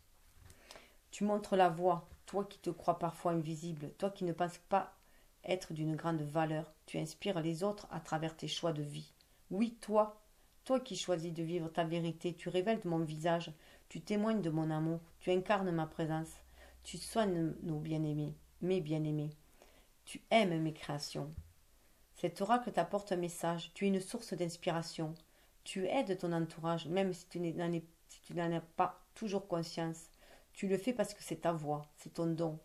Tu montres la voie, toi qui te crois parfois invisible, toi qui ne penses pas être d'une grande valeur. Tu inspires les autres à travers tes choix de vie. Oui, toi qui choisis de vivre ta vérité, tu révèles mon visage, tu témoignes de mon amour, tu incarnes ma présence, tu soignes nos bien-aimés, mes bien-aimés. Tu aimes mes créations. Cet oracle t'apporte un message, tu es une source d'inspiration. Tu aides ton entourage, même si tu n'en as pas toujours conscience. Tu le fais parce que c'est ta voix, c'est ton don.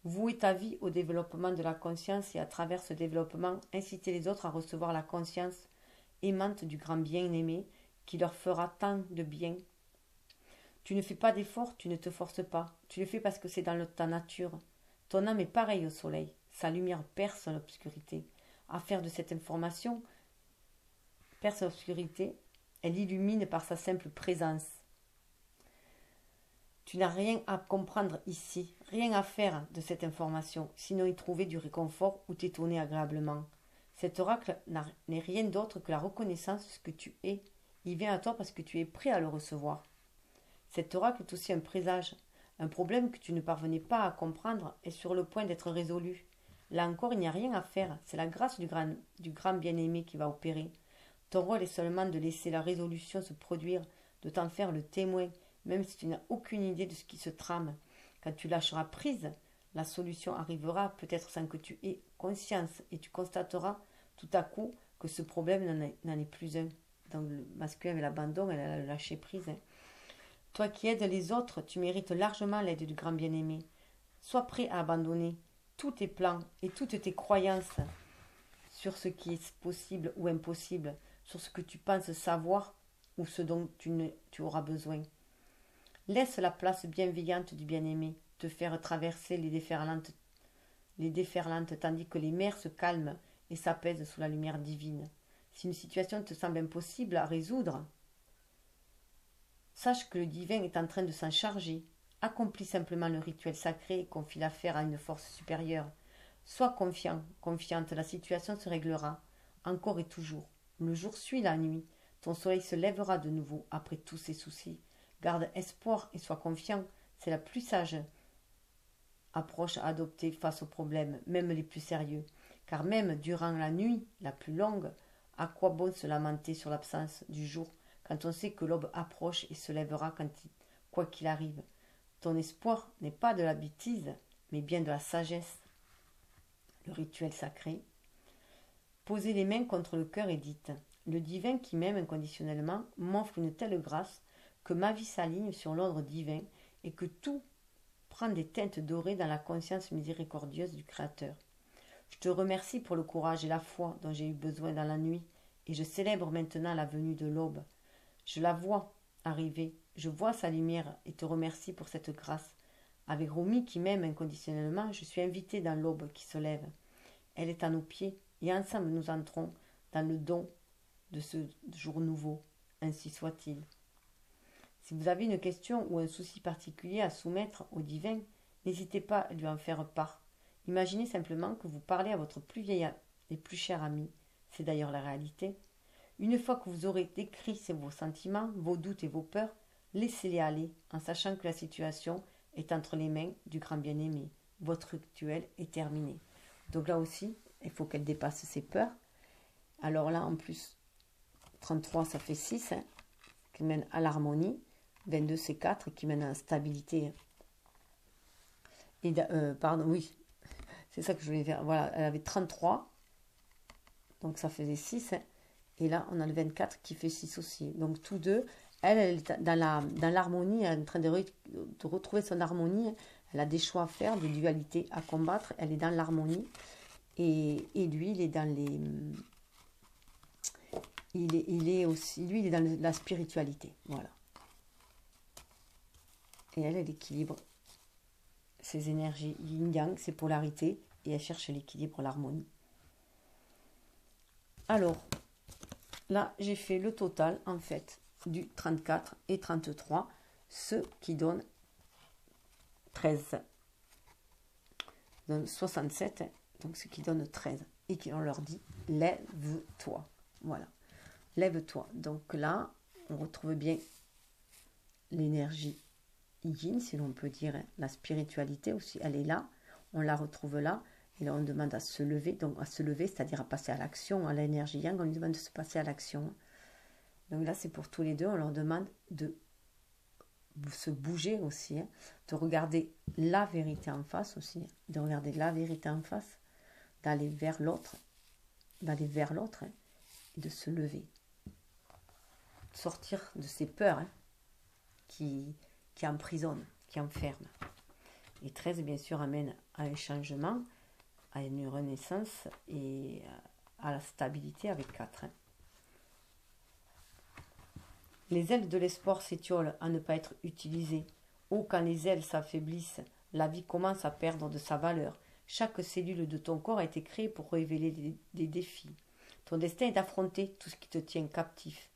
Vouer ta vie au développement de la conscience et à travers ce développement, inciter les autres à recevoir la conscience aimante du grand bien-aimé qui leur fera tant de bien. Tu ne fais pas d'effort, tu ne te forces pas. Tu le fais parce que c'est dans ta nature. Ton âme est pareille au soleil. Sa lumière perce l'obscurité. À faire de cette information, perce l'obscurité, elle illumine par sa simple présence. Tu n'as rien à comprendre ici, rien à faire de cette information, sinon y trouver du réconfort ou t'étonner agréablement. Cet oracle n'est rien d'autre que la reconnaissance de ce que tu es. Il vient à toi parce que tu es prêt à le recevoir. Cet oracle est aussi un présage. Un problème que tu ne parvenais pas à comprendre est sur le point d'être résolu. Là encore, il n'y a rien à faire. C'est la grâce du grand bien-aimé qui va opérer. Ton rôle est seulement de laisser la résolution se produire, de t'en faire le témoin, même si tu n'as aucune idée de ce qui se trame. Quand tu lâcheras prise, la solution arrivera peut-être sans que tu aies conscience et tu constateras tout à coup que ce problème n'en est plus un. Dans le masculin avec l'abandon, elle a lâché prise. Toi qui aides les autres, tu mérites largement l'aide du grand bien-aimé. Sois prêt à abandonner tous tes plans et toutes tes croyances sur ce qui est possible ou impossible, sur ce que tu penses savoir ou ce dont tu auras besoin. Laisse la place bienveillante du bien-aimé te faire traverser les déferlantes tandis que les mers se calment et s'apaisent sous la lumière divine. Si une situation te semble impossible à résoudre, sache que le divin est en train de s'en charger. Accomplis simplement le rituel sacré et confie l'affaire à une force supérieure. Sois confiant, confiante, la situation se réglera, encore et toujours. Le jour suit la nuit, ton soleil se lèvera de nouveau après tous ses soucis. Garde espoir et sois confiant, c'est la plus sage approche à adopter face aux problèmes, même les plus sérieux. Car même durant la nuit la plus longue, à quoi bon se lamenter sur l'absence du jour quand on sait que l'aube approche et se lèvera quoi qu'il arrive. Ton espoir n'est pas de la bêtise, mais bien de la sagesse. Le rituel sacré. Posez les mains contre le cœur et dites « Le divin qui m'aime inconditionnellement m'offre une telle grâce que ma vie s'aligne sur l'ordre divin et que tout prend des teintes dorées dans la conscience miséricordieuse du Créateur. Je te remercie pour le courage et la foi dont j'ai eu besoin dans la nuit et je célèbre maintenant la venue de l'aube. Je la vois arriver, je vois sa lumière et te remercie pour cette grâce. Avec Romy qui m'aime inconditionnellement, je suis invitée dans l'aube qui se lève. Elle est à nos pieds et ensemble nous entrons dans le don de ce jour nouveau. Ainsi soit-il. Si vous avez une question ou un souci particulier à soumettre au divin, n'hésitez pas à lui en faire part. Imaginez simplement que vous parlez à votre plus vieil et plus cher ami. C'est d'ailleurs la réalité. Une fois que vous aurez décrit vos sentiments, vos doutes et vos peurs, laissez-les aller en sachant que la situation est entre les mains du grand bien-aimé. Votre rituel est terminé. Donc là aussi, il faut qu'elle dépasse ses peurs. Alors là, en plus, 33, ça fait 6, qui mène à l'harmonie. 22, c'est 4, qui mène à la stabilité. Et, pardon, oui, c'est ça que je voulais faire. Voilà, elle avait 33, donc ça faisait 6. Et là, on a le 24 qui fait 6 aussi. Donc, tous deux, elle est dans l'harmonie, elle est en train de retrouver son harmonie. Elle a des choix à faire, des dualités à combattre. Elle est dans l'harmonie. Et lui, il est dans les... Il est aussi... Lui, il est dans la spiritualité. Voilà. Et elle équilibre ses énergies yin-yang, ses polarités. Et elle cherche l'équilibre, l'harmonie. Alors... Là, j'ai fait le total, en fait, du 34 et 33, ce qui donne 13. Donne 67, donc ce qui donne 13. Et on leur dit, lève-toi. Voilà. lève-toi. Donc là, on retrouve bien l'énergie yin, si l'on peut dire, hein. La spiritualité aussi, elle est là, on la retrouve là, et là on demande à se lever, donc à se lever, c'est-à-dire à passer à l'action, à l'énergie yang, on lui demande de se passer à l'action. Donc là, c'est pour tous les deux, on leur demande de se bouger aussi, hein, de regarder la vérité en face aussi, hein, de regarder la vérité en face, d'aller vers l'autre, hein, et de se lever, sortir de ces peurs, hein, qui emprisonnent, qui enferment. Et 13, bien sûr, amène à un changement, à une renaissance et à la stabilité avec 4. Hein. Les ailes de l'espoir s'étiolent à ne pas être utilisées. Oh, quand les ailes s'affaiblissent, la vie commence à perdre de sa valeur. Chaque cellule de ton corps a été créée pour révéler des défis. Ton destin est d'affronter tout ce qui te tient captif.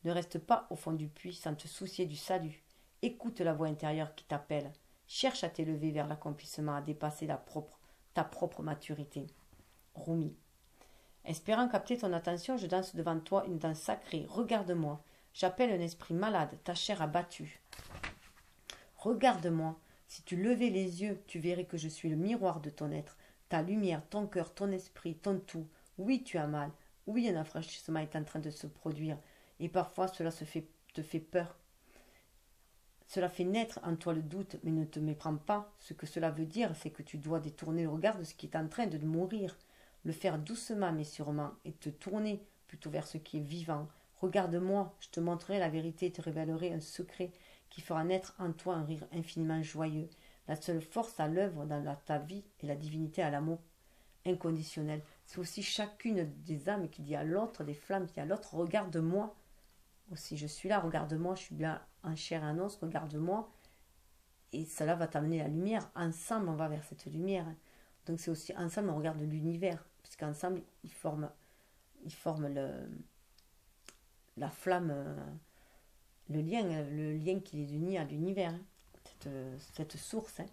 Ne reste pas au fond du puits sans te soucier du salut. Écoute la voix intérieure qui t'appelle. Cherche à t'élever vers l'accomplissement, à dépasser ta propre maturité. Rumi. Espérant capter ton attention, je danse devant toi une danse sacrée. Regarde-moi. J'appelle un esprit malade, ta chair abattue. Regarde-moi. Si tu levais les yeux, tu verrais que je suis le miroir de ton être, ta lumière, ton cœur, ton esprit, ton tout. Oui, tu as mal. Oui, un affranchissement est en train de se produire. Et parfois, cela te fait peur. Cela fait naître en toi le doute, mais ne te méprends pas. Ce que cela veut dire, c'est que tu dois détourner le regard de ce qui est en train de mourir. Le faire doucement mais sûrement, et te tourner plutôt vers ce qui est vivant. Regarde-moi, je te montrerai la vérité et te révélerai un secret qui fera naître en toi un rire infiniment joyeux. La seule force à l'œuvre dans ta vie est la divinité à l'amour inconditionnel. C'est aussi chacune des âmes qui dit à l'autre, des flammes qui dit à l'autre, regarde-moi. Aussi, je suis là, regarde-moi, je suis bien en chair et en os, regarde-moi. Et cela va t'amener la lumière. Ensemble, on va vers cette lumière. Donc c'est aussi ensemble, on regarde l'univers. Puisqu'ensemble, ils forment la flamme, le lien qui les unit à l'univers, hein, cette source. Hein.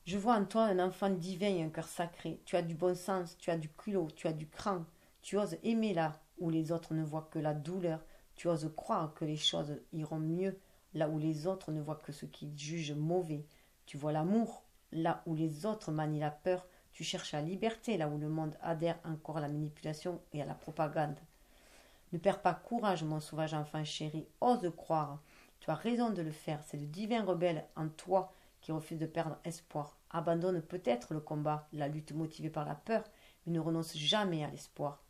Je vois en toi un enfant divin et un cœur sacré. Tu as du bon sens, tu as du culot, tu as du cran. Tu oses aimer là où les autres ne voient que la douleur. Tu oses croire que les choses iront mieux là où les autres ne voient que ce qu'ils jugent mauvais. Tu vois l'amour là où les autres manient la peur. Tu cherches la liberté là où le monde adhère encore à la manipulation et à la propagande. Ne perds pas courage, mon sauvage enfant chéri. Ose croire. Tu as raison de le faire. C'est le divin rebelle en toi qui refuse de perdre espoir. Abandonne peut-être le combat, la lutte motivée par la peur, mais ne renonce jamais à l'espoir.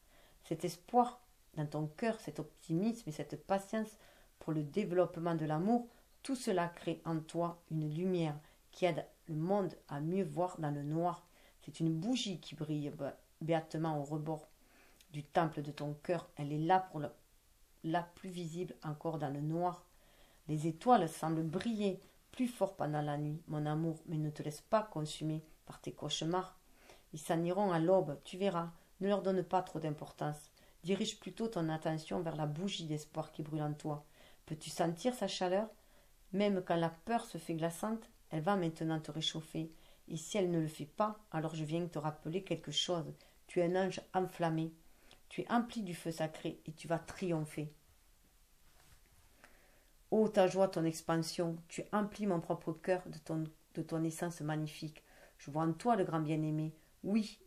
Cet espoir dans ton cœur, cet optimisme et cette patience pour le développement de l'amour, tout cela crée en toi une lumière qui aide le monde à mieux voir dans le noir. C'est une bougie qui brille béatement au rebord du temple de ton cœur. Elle est là pour la plus visible encore dans le noir. Les étoiles semblent briller plus fort pendant la nuit, mon amour, mais ne te laisse pas consumer par tes cauchemars. Ils s'en iront à l'aube, tu verras. Ne leur donne pas trop d'importance. Dirige plutôt ton attention vers la bougie d'espoir qui brûle en toi. Peux-tu sentir sa chaleur? Même quand la peur se fait glaçante, elle va maintenant te réchauffer. Et si elle ne le fait pas, alors je viens te rappeler quelque chose. Tu es un ange enflammé. Tu es empli du feu sacré et tu vas triompher. Ô ta joie, ton expansion, tu emplis mon propre cœur de ton essence magnifique. Je vois en toi le grand bien-aimé. Oui,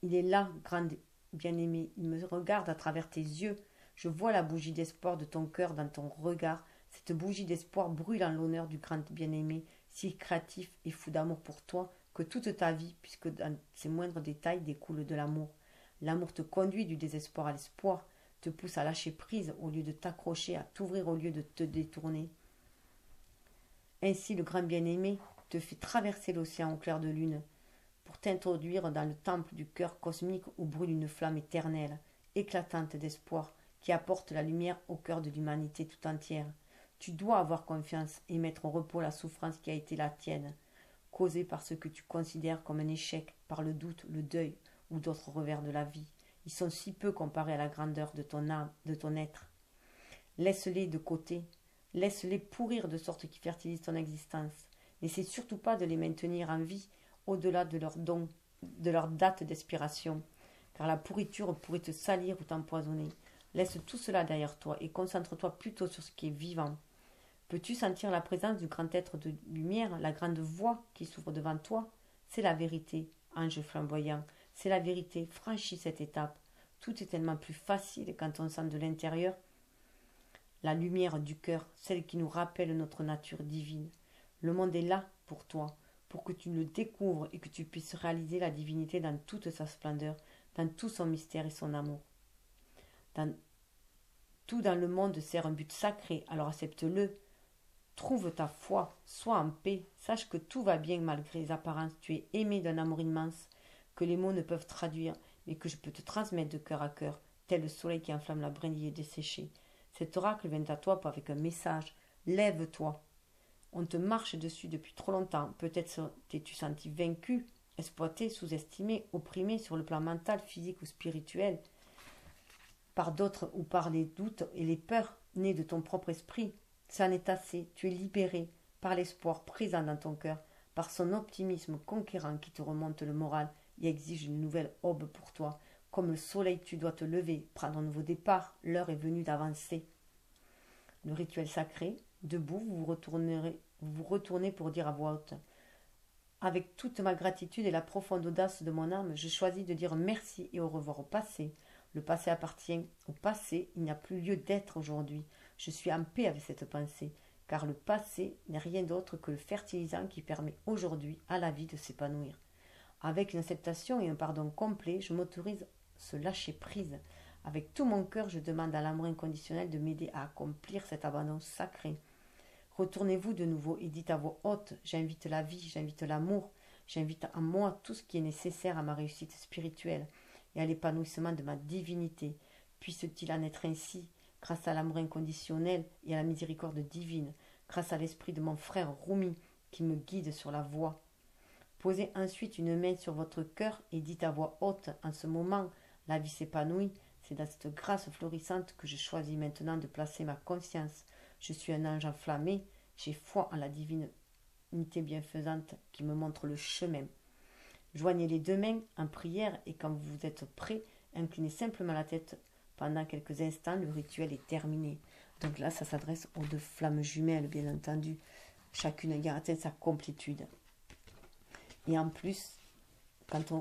il est là, grand bien-aimé. Il me regarde à travers tes yeux. Je vois la bougie d'espoir de ton cœur dans ton regard. Cette bougie d'espoir brûle en l'honneur du grand bien-aimé, si créatif et fou d'amour pour toi, que toute ta vie, puisque dans ses moindres détails, découle de l'amour. L'amour te conduit du désespoir à l'espoir, te pousse à lâcher prise au lieu de t'accrocher, à t'ouvrir au lieu de te détourner. Ainsi le grand bien-aimé te fait traverser l'océan au clair de lune pour t'introduire dans le temple du cœur cosmique où brûle une flamme éternelle, éclatante d'espoir, qui apporte la lumière au cœur de l'humanité tout entière. Tu dois avoir confiance et mettre au repos la souffrance qui a été la tienne, causée par ce que tu considères comme un échec, par le doute, le deuil ou d'autres revers de la vie. Ils sont si peu comparés à la grandeur de ton âme, de ton être. Laisse-les de côté. Laisse-les pourrir de sorte qu'ils fertilisent ton existence. N'essaie surtout pas de les maintenir en vie au-delà de leur date d'expiration, car la pourriture pourrait te salir ou t'empoisonner. Laisse tout cela derrière toi et concentre-toi plutôt sur ce qui est vivant. Peux-tu sentir la présence du grand être de lumière, la grande voix qui s'ouvre devant toi? C'est la vérité, ange flamboyant. C'est la vérité. Franchis cette étape. Tout est tellement plus facile quand on sent de l'intérieur la lumière du cœur, celle qui nous rappelle notre nature divine. Le monde est là pour toi, pour que tu le découvres et que tu puisses réaliser la divinité dans toute sa splendeur, dans tout son mystère et son amour. Tout dans le monde sert un but sacré, alors accepte-le. Trouve ta foi, sois en paix, sache que tout va bien malgré les apparences, tu es aimé d'un amour immense, que les mots ne peuvent traduire, mais que je peux te transmettre de cœur à cœur, tel le soleil qui enflamme la brindille desséchée. Cet oracle vient à toi avec un message. Lève-toi. On te marche dessus depuis trop longtemps. Peut-être t'es-tu senti vaincu, exploité, sous-estimé, opprimé sur le plan mental, physique ou spirituel, par d'autres ou par les doutes et les peurs nées de ton propre esprit. Ça en est assez. Tu es libéré par l'espoir présent dans ton cœur, par son optimisme conquérant qui te remonte le moral et exige une nouvelle aube pour toi. Comme le soleil, tu dois te lever, prendre un nouveau départ. L'heure est venue d'avancer. Le rituel sacré, debout, vous vous retournez pour dire à voix haute. Avec toute ma gratitude et la profonde audace de mon âme, je choisis de dire merci et au revoir au passé. Le passé appartient au passé, il n'y a plus lieu d'être aujourd'hui. Je suis en paix avec cette pensée, car le passé n'est rien d'autre que le fertilisant qui permet aujourd'hui à la vie de s'épanouir. Avec une acceptation et un pardon complet, je m'autorise ce lâcher prise. Avec tout mon cœur, je demande à l'amour inconditionnel de m'aider à accomplir cet abandon sacré. Retournez-vous de nouveau et dites à voix haute, j'invite la vie, j'invite l'amour, j'invite en moi tout ce qui est nécessaire à ma réussite spirituelle et à l'épanouissement de ma divinité. Puisse-t-il en être ainsi, grâce à l'amour inconditionnel et à la miséricorde divine, grâce à l'esprit de mon frère Rumi qui me guide sur la voie. Posez ensuite une main sur votre cœur et dites à voix haute, en ce moment, la vie s'épanouit. C'est dans cette grâce florissante que je choisis maintenant de placer ma conscience. Je suis un ange enflammé, j'ai foi en la divinité bienfaisante qui me montre le chemin. Joignez les deux mains en prière et quand vous êtes prêt, inclinez simplement la tête pendant quelques instants, le rituel est terminé. Donc là, ça s'adresse aux deux flammes jumelles, bien entendu. Chacune ayant atteint sa complétude. Et en plus, quand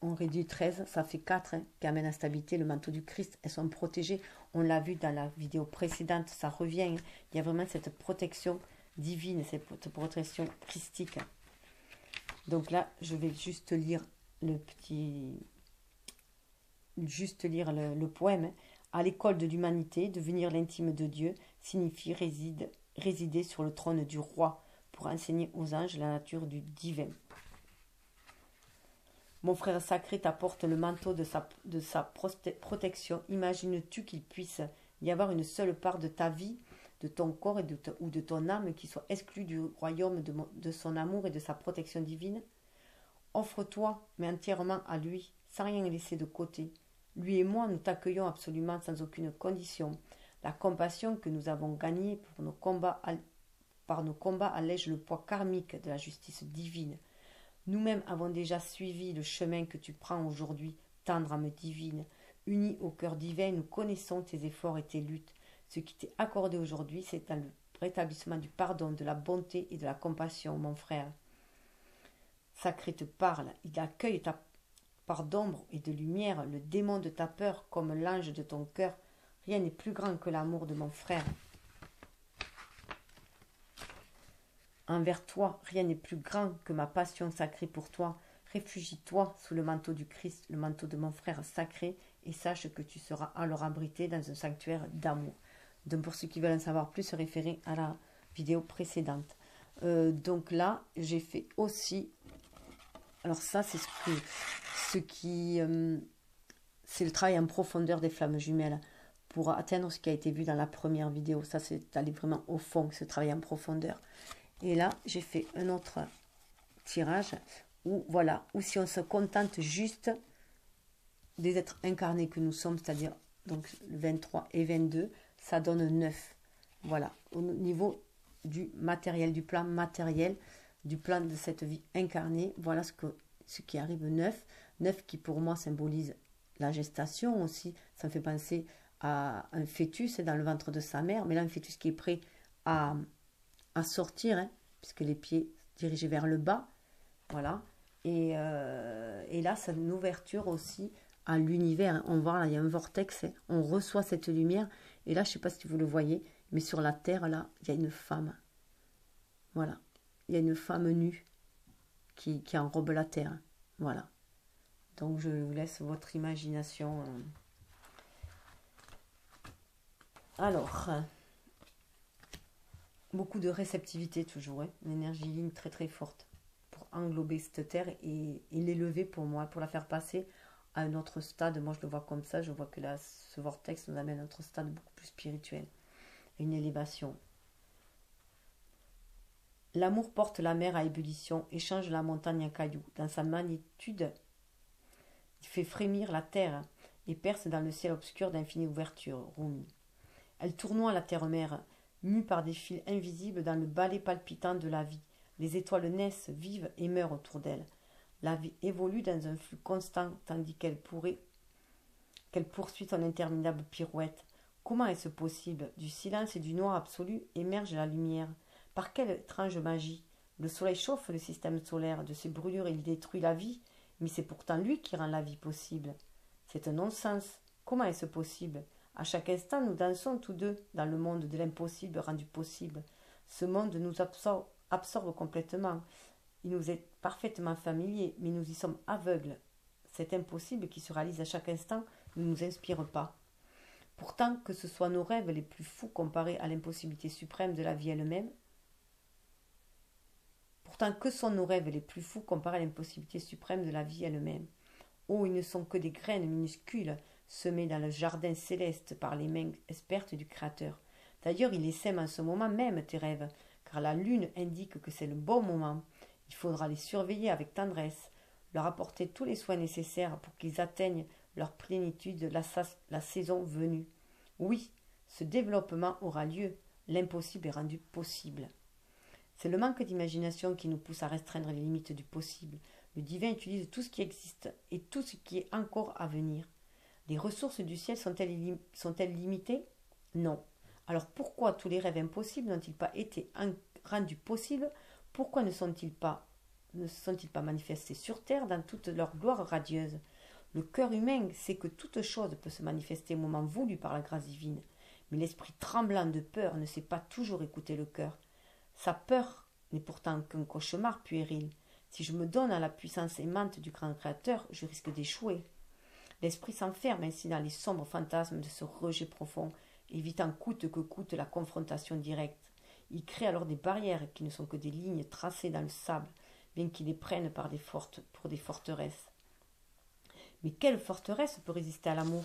on réduit 13, ça fait 4 qui amènent à stabilité le manteau du Christ. Elles sont protégées. On l'a vu dans la vidéo précédente, ça revient. Il y a vraiment cette protection divine, cette protection christique. Donc là, je vais juste lire le poème. À l'école de l'humanité, devenir l'intime de Dieu signifie résider sur le trône du roi pour enseigner aux anges la nature du divin. Mon frère sacré t'apporte le manteau de sa protection. Imagines-tu qu'il puisse y avoir une seule part de ta vie, de ton corps ou de ton âme qui soit exclue du royaume de son amour et de sa protection divine? Offre-toi, mais entièrement à lui, sans rien laisser de côté. Lui et moi, nous t'accueillons absolument sans aucune condition. La compassion que nous avons gagnée par nos combats allège le poids karmique de la justice divine. Nous-mêmes avons déjà suivi le chemin que tu prends aujourd'hui, tendre âme divine. Unis au cœur divin, nous connaissons tes efforts et tes luttes. Ce qui t'est accordé aujourd'hui, c'est le rétablissement du pardon, de la bonté et de la compassion, mon frère. Sacré te parle, il accueille ta part d'ombre et de lumière, le démon de ta peur comme l'ange de ton cœur. Rien n'est plus grand que l'amour de mon frère. Envers toi, rien n'est plus grand que ma passion sacrée pour toi. Réfugie-toi sous le manteau du Christ, le manteau de mon frère sacré, et sache que tu seras alors abrité dans un sanctuaire d'amour. Donc pour ceux qui veulent en savoir plus, se référer à la vidéo précédente. Donc là, j'ai fait aussi... Alors ça, c'est c'est le travail en profondeur des flammes jumelles pour atteindre ce qui a été vu dans la première vidéo. Ça, c'est d'aller vraiment au fond, ce travail en profondeur. Et là, j'ai fait un autre tirage où, voilà, où si on se contente juste des êtres incarnés que nous sommes, c'est-à-dire donc 23 et 22, ça donne 9. Voilà, au niveau du matériel, du plan matériel, du plan de cette vie incarnée, voilà ce qui arrive 9. 9 qui pour moi symbolise la gestation aussi. Ça me fait penser à un fœtus dans le ventre de sa mère, mais là un fœtus qui est prêt à, à sortir, hein, puisque les pieds dirigés vers le bas, voilà. Et là, c'est une ouverture aussi à l'univers, hein. On voit là, il y a un vortex, hein. On reçoit cette lumière, et là, je ne sais pas si vous le voyez, mais sur la terre, là, il y a une femme, voilà. Il y a une femme nue qui enrobe la terre, hein. Voilà. Donc, je vous laisse votre imagination. Alors, beaucoup de réceptivité toujours, hein. Une énergie ligne très très forte pour englober cette terre et l'élever pour moi, pour la faire passer à un autre stade. Moi je le vois comme ça, je vois que là ce vortex nous amène à un autre stade beaucoup plus spirituel, une élévation. L'amour porte la mer à ébullition et change la montagne en cailloux. Dans sa magnitude, il fait frémir la terre et perce dans le ciel obscur d'infinies ouvertures. Rumi. Elle tournoie la terre-mère, mue par des fils invisibles dans le balai palpitant de la vie. Les étoiles naissent, vivent et meurent autour d'elle. La vie évolue dans un flux constant tandis qu'elle poursuit son interminable pirouette. Comment est-ce possible? Du silence et du noir absolu émerge la lumière. Par quelle étrange magie? Le soleil chauffe le système solaire, de ses brûlures il détruit la vie, mais c'est pourtant lui qui rend la vie possible. C'est un non-sens. Comment est-ce possible? À chaque instant, nous dansons tous deux dans le monde de l'impossible rendu possible. Ce monde nous absorbe complètement. Il nous est parfaitement familier, mais nous y sommes aveugles. Cet impossible qui se réalise à chaque instant ne nous inspire pas. Pourtant, que ce soit nos rêves les plus fous comparés à l'impossibilité suprême de la vie elle-même, pourtant, que sont nos rêves les plus fous comparés à l'impossibilité suprême de la vie elle-même? Oh, ils ne sont que des graines minuscules semées dans le jardin céleste par les mains expertes du Créateur. D'ailleurs, il les sème en ce moment même, tes rêves, car la lune indique que c'est le bon moment. Il faudra les surveiller avec tendresse, leur apporter tous les soins nécessaires pour qu'ils atteignent leur plénitude la saison venue. Oui, ce développement aura lieu, l'impossible est rendu possible. C'est le manque d'imagination qui nous pousse à restreindre les limites du possible. Le divin utilise tout ce qui existe et tout ce qui est encore à venir. Les ressources du ciel sont-elles limitées? Non. Alors pourquoi tous les rêves impossibles n'ont-ils pas été rendus possibles? Pourquoi ne sont-ils pas manifestés sur terre dans toute leur gloire radieuse? Le cœur humain sait que toute chose peut se manifester au moment voulu par la grâce divine, mais l'esprit tremblant de peur ne sait pas toujours écouter le cœur. Sa peur n'est pourtant qu'un cauchemar puéril. Si je me donne à la puissance aimante du grand Créateur, je risque d'échouer. L'esprit s'enferme ainsi dans les sombres fantasmes de ce rejet profond, évitant coûte que coûte la confrontation directe. Il crée alors des barrières qui ne sont que des lignes tracées dans le sable, bien qu'il les prenne pour des forteresses. Mais quelle forteresse peut résister à l'amour?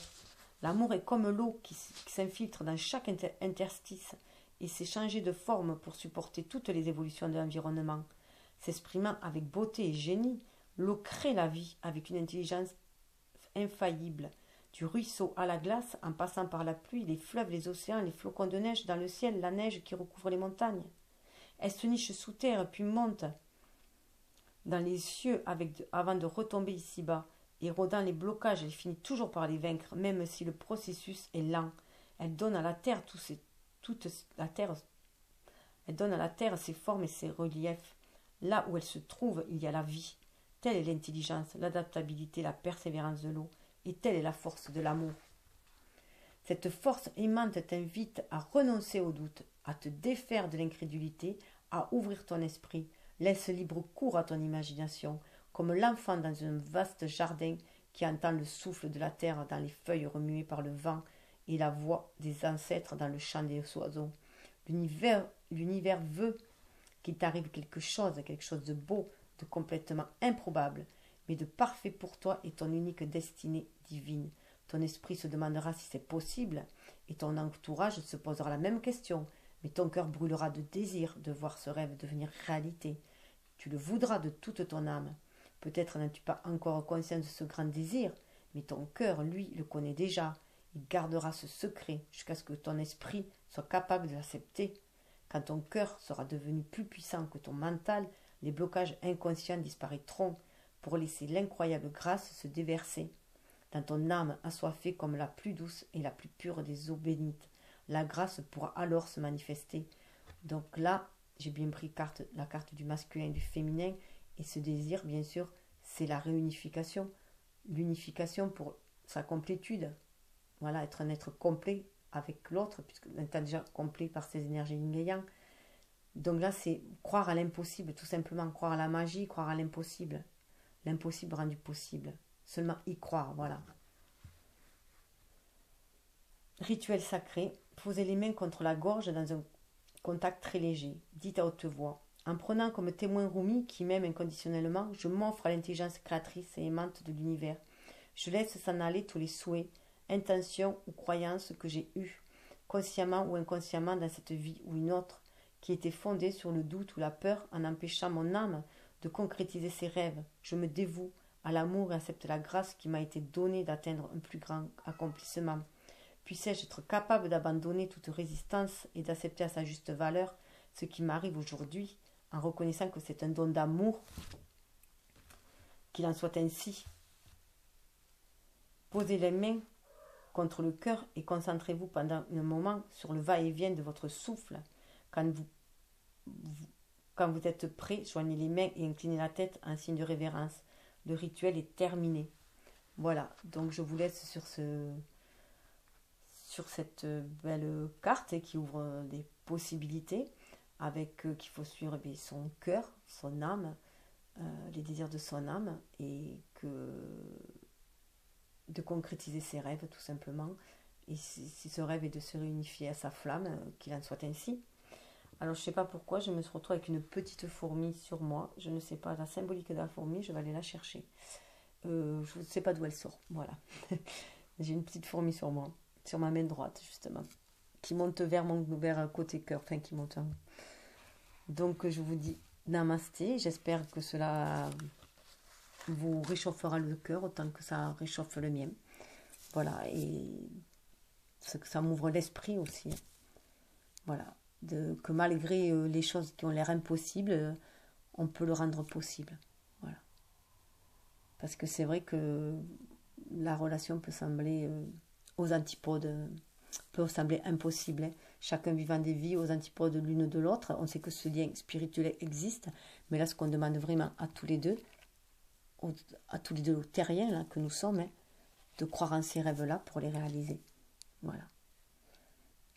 L'amour est comme l'eau qui s'infiltre dans chaque interstice et sait changer de forme pour supporter toutes les évolutions de l'environnement. S'exprimant avec beauté et génie, l'eau crée la vie avec une intelligence infaillible. Du ruisseau à la glace, en passant par la pluie, les fleuves, les océans, les flocons de neige dans le ciel, la neige qui recouvre les montagnes. Elle se niche sous terre puis monte dans les cieux avant de retomber ici-bas. Érodant les blocages, elle finit toujours par les vaincre, même si le processus est lent. Elle donne à la terre elle donne à la terre ses formes et ses reliefs. Là où elle se trouve, il y a la vie. Telle est l'intelligence, l'adaptabilité, la persévérance de l'eau, et telle est la force de l'amour. Cette force aimante t'invite à renoncer au doute, à te défaire de l'incrédulité, à ouvrir ton esprit. Laisse libre cours à ton imagination, comme l'enfant dans un vaste jardin qui entend le souffle de la terre dans les feuilles remuées par le vent et la voix des ancêtres dans le chant des oiseaux. L'univers veut qu'il t'arrive quelque chose de beau, de complètement improbable, mais de parfait pour toi et ton unique destinée divine. Ton esprit se demandera si c'est possible, et ton entourage se posera la même question, mais ton cœur brûlera de désir de voir ce rêve devenir réalité. Tu le voudras de toute ton âme. Peut-être n'as-tu pas encore conscience de ce grand désir, mais ton cœur, lui, le connaît déjà. Il gardera ce secret jusqu'à ce que ton esprit soit capable de l'accepter. Quand ton cœur sera devenu plus puissant que ton mental, les blocages inconscients disparaîtront pour laisser l'incroyable grâce se déverser. dans ton âme assoiffée comme la plus douce et la plus pure des eaux bénites. La grâce pourra alors se manifester. Donc là, j'ai bien pris la carte du masculin et du féminin. Et ce désir, bien sûr, c'est la réunification. L'unification pour sa complétude. Voilà, être un être complet avec l'autre, puisque on est déjà complet par ses énergies yin et yang. Donc là, c'est croire à l'impossible, tout simplement. Croire à la magie, croire à l'impossible. L'impossible rendu possible. Seulement y croire, voilà. Rituel sacré. Posez les mains contre la gorge dans un contact très léger. Dites à haute voix. En prenant comme témoin Rumi, qui m'aime inconditionnellement, je m'offre à l'intelligence créatrice et aimante de l'univers. Je laisse s'en aller tous les souhaits, intentions ou croyances que j'ai eues, consciemment ou inconsciemment dans cette vie ou une autre, qui étaient fondées sur le doute ou la peur en empêchant mon âme de concrétiser ses rêves. Je me dévoue à l'amour et accepte la grâce qui m'a été donnée d'atteindre un plus grand accomplissement. Puissais-je être capable d'abandonner toute résistance et d'accepter à sa juste valeur ce qui m'arrive aujourd'hui, en reconnaissant que c'est un don d'amour, qu'il en soit ainsi. Posez les mains contre le cœur et concentrez-vous pendant un moment sur le va-et-vient de votre souffle. Quand vous êtes prêt, joignez les mains et inclinez la tête en signe de révérence. Le rituel est terminé. Voilà, donc je vous laisse sur cette belle carte qui ouvre des possibilités, avec qu'il faut suivre son cœur, son âme, les désirs de son âme, et de concrétiser ses rêves tout simplement. Et si ce rêve est de se réunifier à sa flamme, qu'il en soit ainsi. Alors je ne sais pas pourquoi, je me retrouve avec une petite fourmi sur moi. Je ne sais pas la symbolique de la fourmi, je vais aller la chercher. Je ne sais pas d'où elle sort, voilà. J'ai une petite fourmi sur moi, sur ma main droite justement, qui monte vers côté cœur, enfin qui monte. Donc je vous dis namasté, j'espère que cela vous réchauffera le cœur autant que ça réchauffe le mien. Voilà, et que ça m'ouvre l'esprit aussi. Voilà, que malgré les choses qui ont l'air impossibles, on peut le rendre possible. Voilà. Parce que c'est vrai que la relation peut sembler aux antipodes, peut sembler impossible. Hein. Chacun vivant des vies aux antipodes l'une de l'autre. On sait que ce lien spirituel existe, mais là, ce qu'on demande vraiment à tous les deux terriens là, que nous sommes, hein, de croire en ces rêves-là pour les réaliser. Voilà.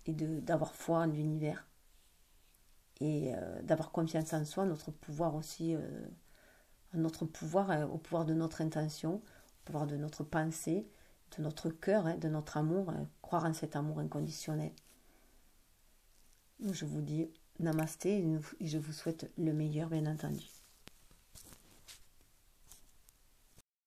Et d'avoir foi en l'univers. Et d'avoir confiance en soi, notre pouvoir aussi, notre pouvoir, au pouvoir de notre intention, au pouvoir de notre pensée, de notre cœur, hein, de notre amour, croire en cet amour inconditionnel. Je vous dis namasté et je vous souhaite le meilleur, bien entendu.